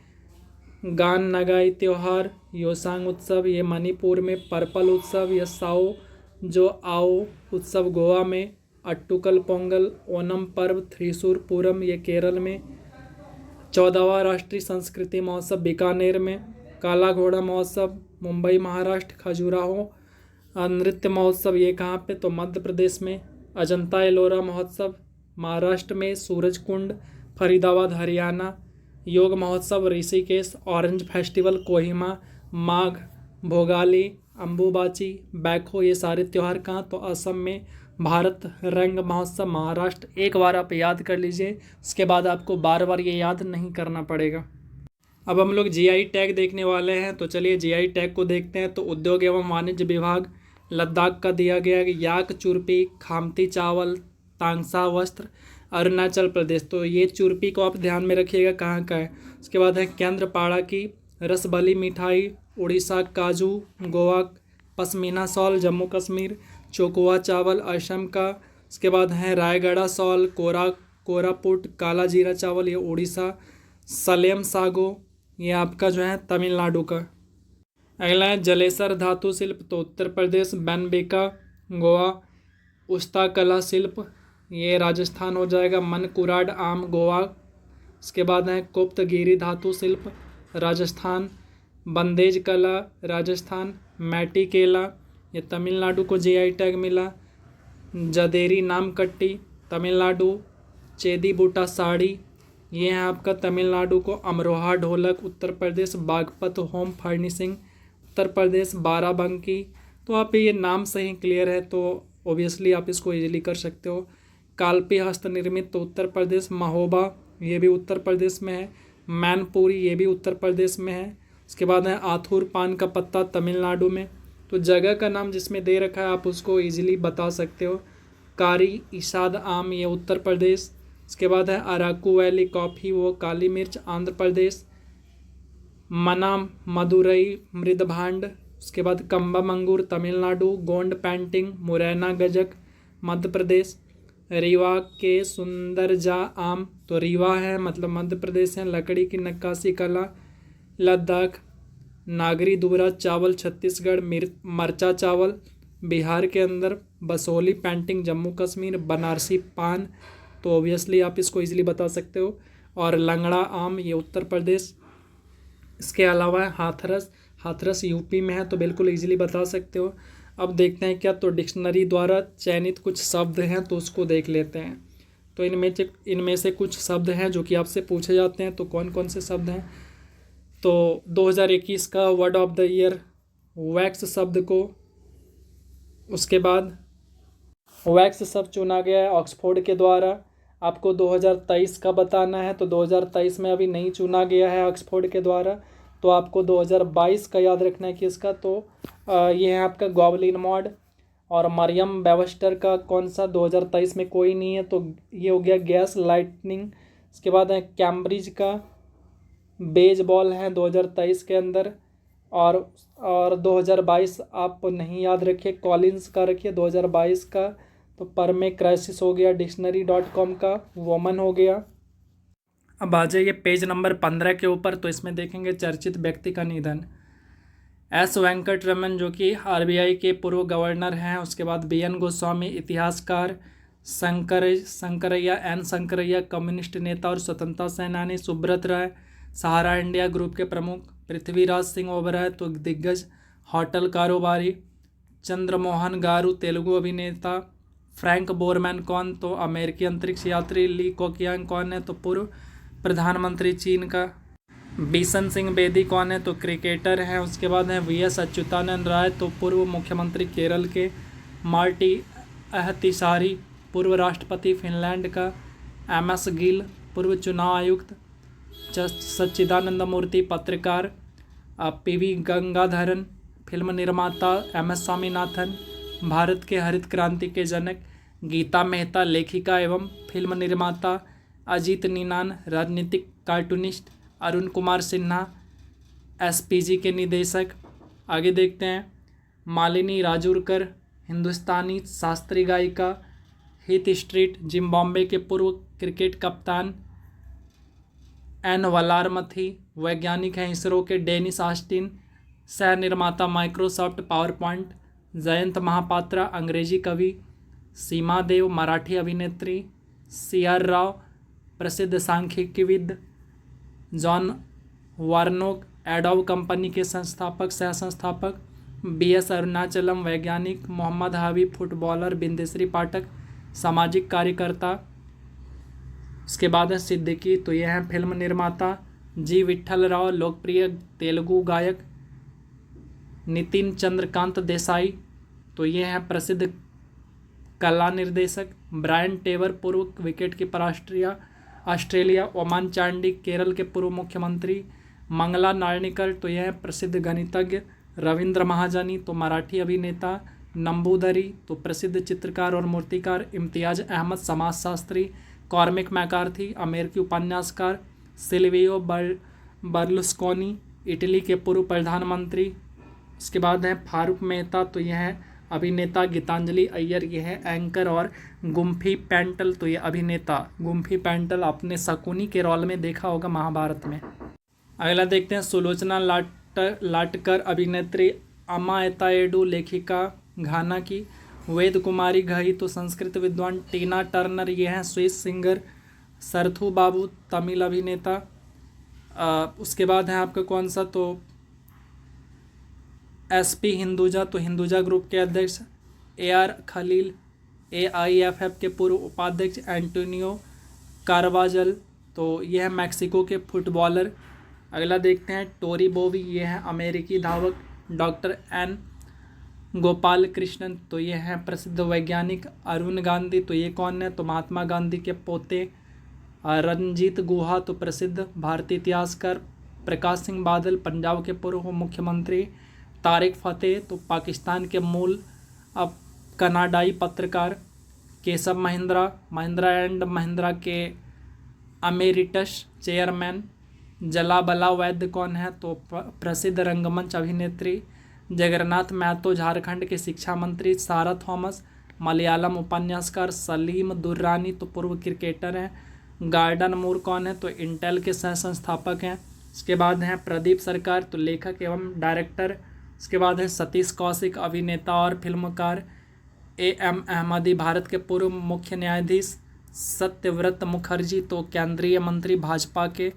गान नगाई त्यौहार योसांग उत्सव ये मणिपुर में। पर्पल उत्सव या साओ जो आओ उत्सव गोवा में। अट्टुकल पोंगल ओनम पर्व थ्रिशूर पूरम ये केरल में। 14वां राष्ट्रीय संस्कृति महोत्सव बीकानेर में। काला घोड़ा महोत्सव मुंबई महाराष्ट्र। खजुराहो नृत्य महोत्सव ये कहाँ पे, तो मध्य प्रदेश में। अजंता एलोरा महोत्सव महाराष्ट्र में। सूरजकुंड फरीदाबाद हरियाणा। योग महोत्सव ऋषिकेश। Orange Festival Kohima. माघ भोगाली अम्बुबाची बैखो ये सारे त्यौहार कहाँ, तो असम में। भारत रंग महोत्सव महाराष्ट्र। एक बार आप याद कर लीजिए, उसके बाद आपको बार बार ये याद नहीं करना पड़ेगा। अब हम लोग जीआई टैग देखने वाले हैं, तो चलिए जीआई टैग को देखते हैं। तो उद्योग एवं वाणिज्य विभाग लद्दाख का दिया गया याक चुरपी, खामती चावल, तांगसा वस्त्र अरुणाचल प्रदेश। तो ये चुरपी को आप ध्यान में रखिएगा कहाँ का है। उसके बाद है केंद्रपाड़ा की रसबली मिठाई, उड़ीसा काजू, गोवा पश्मीना शॉल जम्मू कश्मीर। चोकुआ चावल असम का। उसके बाद है रायगढ़ा शॉल, कोरापुट काला जीरा चावल ये उड़ीसा। सलेम सागो ये आपका जो है तमिलनाडु का। अगला है जलेसर धातु शिल्प, तो उत्तर प्रदेश। बनबेका गोवा। उस्ता कला शिल्प ये राजस्थान हो जाएगा। मनकुराड आम गोवा। उसके बाद है गुप्तगिरी धातु शिल्प राजस्थान। बंदेज कला राजस्थान। मैटी केला ये तमिलनाडु को जीआई टैग मिला। जदेरी नामकट्टी तमिलनाडु। चेदी बूटा साड़ी ये है आपका तमिलनाडु को। अमरोहा ढोलक उत्तर प्रदेश। Baghpat home furnishing Uttar Pradesh. बाराबंकी, तो आप ये नाम सही क्लियर है तो ओबियसली आप इसको इजीली कर सकते हो। कालपी हस्त निर्मित तो उत्तर प्रदेश। महोबा ये भी उत्तर प्रदेश में है। मैनपुरी ये भी उत्तर प्रदेश में है। उसके बाद है आथुर पान का पत्ता तमिलनाडु में। तो जगह का नाम जिसमें दे रखा है आप उसको इजीली बता सकते हो। कारी इसाद आम ये उत्तर प्रदेश। उसके बाद है अराकू वैली कॉफ़ी वो काली मिर्च आंध्र प्रदेश। मना मदुरई मृदभांड। उसके बाद कम्बा मंगूर तमिलनाडु। गोंड पेंटिंग मुरैना गजक मध्य प्रदेश। रीवा के सुंदरजा आम, तो रीवा है मतलब मध्य प्रदेश है। लकड़ी की नक्काशी कला लद्दाख। नागरी दूरा चावल छत्तीसगढ़। मरचा चावल बिहार के अंदर बसोली पेंटिंग, जम्मू कश्मीर। बनारसी पान, तो ऑब्वियसली आप इसको इजीली बता सकते हो। और लंगड़ा आम, ये उत्तर प्रदेश। इसके अलावा हाथरस, हाथरस यूपी में है, तो बिल्कुल इजीली बता सकते हो। अब देखते हैं क्या, तो डिक्शनरी द्वारा चयनित कुछ शब्द हैं, तो उसको देख लेते हैं। तो इनमें से कुछ शब्द हैं जो कि आपसे पूछे जाते हैं। तो कौन कौन से शब्द हैं, तो 2021 का word of the ear wax शब्द को, उसके बाद वैक्स शब्द चुना गया है ऑक्सफोर्ड के द्वारा। आपको 2023 का बताना है, तो 2023 में अभी नहीं चुना गया है ऑक्सफोर्ड के द्वारा। तो आपको 2022 का याद रखना है कि इसका, तो ये है आपका गॉबलिन मॉड। और मरियम वेबस्टर का कौन सा, 2023 में कोई नहीं है, तो ये हो गया गैस लाइटनिंग। इसके बाद है कैम्ब्रिज का बेसबॉल है 2023 के अंदर। और 2022 आप नहीं याद रखिए, कॉलिंस का रखिए 2022 का। तो परमे क्राइसिस हो गया डिक्शनरी.com का, वोमन हो गया। अब आ जाइए पेज नंबर 15 के ऊपर, तो इसमें देखेंगे चर्चित व्यक्ति का निधन। एस वेंकट रमन जो कि आरबीआई के पूर्व गवर्नर हैं। उसके बाद बीएन गोस्वामी इतिहासकार। शंकरैया एन शंकरैया कम्युनिस्ट नेता और स्वतंत्रता सेनानी। सुब्रत राय सहारा इंडिया ग्रुप के प्रमुख। पृथ्वीराज सिंह ओबराय तो दिग्गज होटल कारोबारी। चंद्रमोहन गारू तेलुगु अभिनेता। फ्रैंक बोरमैन कौन, तो अमेरिकी अंतरिक्ष यात्री। ली कोकियांग कौन है, तो पूर्व प्रधानमंत्री चीन का। बिशन सिंह बेदी कौन है, तो क्रिकेटर हैं। उसके बाद हैं वीएस अच्युतानंद राय, तो पूर्व मुख्यमंत्री केरल के। मार्टी अहतिसारी पूर्व राष्ट्रपति फिनलैंड का। एमएस गिल पूर्व चुनाव आयुक्त। सच्चिदानंद मूर्ति पत्रकार। पीवी गंगाधरन फिल्म निर्माता। एमएस स्वामीनाथन भारत के हरित क्रांति के जनक। गीता मेहता लेखिका एवं फिल्म निर्माता। अजीत नीनान राजनीतिक कार्टूनिस्ट। अरुण कुमार सिन्हा एसपीजी के निदेशक। आगे देखते हैं, मालिनी राजूरकर हिंदुस्तानी शास्त्रीय गायिका। हीथ स्ट्रीट जिम्बाब्वे के पूर्व क्रिकेट कप्तान। एन वलारमथी वैज्ञानिक हैं इसरो के। डेनिस ऑस्टिन सह निर्माता Microsoft PowerPoint. Jayant Mahapatra अंग्रेजी कवि। सीमा देव मराठी अभिनेत्री। सीआर राव प्रसिद्ध सांख्यिकीविद। जॉन वार्नोक एडोब कंपनी के संस्थापक सह संस्थापक। बीएस अरुणाचलम वैज्ञानिक। मोहम्मद हावी फुटबॉलर। बिंदेश्वरी पाठक सामाजिक कार्यकर्ता। उसके बाद है सिद्दीकी, तो यह है फिल्म निर्माता। जी विट्ठल राव लोकप्रिय तेलुगु गायक। नितिन चंद्रकांत देसाई, तो ये हैं प्रसिद्ध कला निर्देशक। ब्रायन टेवर पूर्व wicket keeper Australia. Oommen Chandy Kerala के पूर्व मुख्यमंत्री। मंगला नार्लिकर, तो यह प्रसिद्ध गणितज्ञ। रविंद्र महाजनी, तो मराठी अभिनेता। नंबूदरी, तो प्रसिद्ध चित्रकार और मूर्तिकार। इम्तियाज अहमद समाजशास्त्री। कॉर्मिक मैकार्थी अमेरिकी उपन्यासकार। सिल्वियो बर्लुस्कोनी इटली के पूर्व प्रधानमंत्री। उसके बाद है फारूक मेहता, तो यह है अभिनेता। गीतांजलि अय्यर, यह है एंकर। और गुम्फी पैंटल, तो ये अभिनेता। गुम्फी पैंटल आपने शकुनी के रोल में देखा होगा महाभारत में। अगला देखते हैं, सुलोचना लाटकर अभिनेत्री। अमा एताएडू लेखिका घाना की। वेद कुमारी घई, तो संस्कृत विद्वान। टीना टर्नर, ये हैं स्विस सिंगर। सरथू बाबू तमिल अभिनेता। उसके बाद है आपका कौन सा, तो एसपी हिंदुजा, तो हिंदुजा ग्रुप के अध्यक्ष। एआर खलील एआईएफएफ के पूर्व उपाध्यक्ष। एंटोनियो कारवाजल, तो यह है मैक्सिको के फुटबॉलर। अगला देखते हैं, टोरी बोवी, ये है अमेरिकी धावक। डॉक्टर एन गोपाल कृष्णन, तो ये हैं प्रसिद्ध वैज्ञानिक। अरुण गांधी, तो ये कौन है, तो महात्मा गांधी के पोते। रंजीत गुहा, तो प्रसिद्ध भारतीय इतिहासकार। प्रकाश सिंह बादल पंजाब के पूर्व मुख्यमंत्री। तारिक फतेह, तो पाकिस्तान के मूल अब कनाडाई पत्रकार। केशव महिंद्रा एंड महिंद्रा के अमेरिटस चेयरमैन। जलाबला वैद्य कौन है, तो प्रसिद्ध रंगमंच अभिनेत्री। जगन्नाथ महतो झारखंड के शिक्षा मंत्री। सारा थॉमस मलयालम उपन्यासकार। सलीम दुर्रानी, तो पूर्व क्रिकेटर हैं। गार्डन मूर कौन है, तो इंटेल के सह संस्थापक हैं। इसके बाद हैं प्रदीप सरकार, तो लेखक एवं डायरेक्टर। इसके बाद है सतीश कौशिक, अभिनेता और फिल्मकार। AM अहमदी, भारत के पूर्व मुख्य न्यायाधीश। सत्यव्रत मुखर्जी, तो केंद्रीय मंत्री भाजपा के।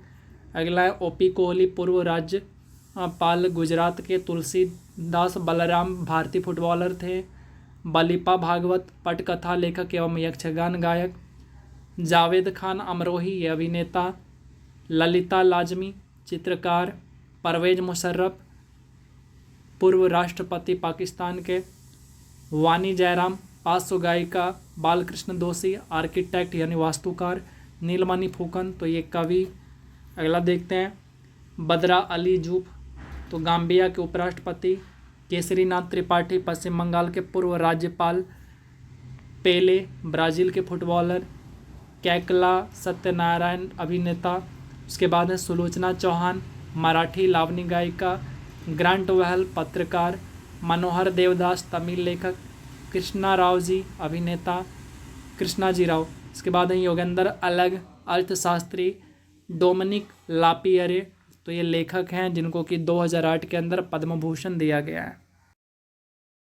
अगला है OP कोहली, पूर्व राज्यपाल गुजरात के। तुलसीदास बलराम, भारतीय फुटबॉलर थे। बलिपा भागवत, पटकथा लेखक एवं यक्षगान गायक। जावेद खान अमरोही, ये अभिनेता। ललिता लाजमी, चित्रकार। परवेज मुशर्रफ, पूर्व राष्ट्रपति पाकिस्तान के। वानी जयराम, पार्श्व गायिका। बालकृष्ण दोषी, आर्किटेक्ट यानी वास्तुकार। नीलमणि फुकन, तो ये कवि। अगला देखते हैं बदरा अली जूफ, तो गाम्बिया के उपराष्ट्रपति। केसरीनाथ त्रिपाठी, पश्चिम बंगाल के पूर्व राज्यपाल। पेले, ब्राज़ील के फुटबॉलर। कैकला सत्यनारायण, अभिनेता। उसके बाद है सुलोचना चौहान, मराठी लावनी गायिका। ग्रांट वहल, पत्रकार। मनोहर देवदास, तमिल लेखक। कृष्णा राव जी, अभिनेता। कृष्णाजी राव। इसके बाद है योगेंद्र अलग, अर्थशास्त्री। डोमिनिक लापियरे, तो ये लेखक हैं जिनको कि 2008 के अंदर पद्म भूषण दिया गया है।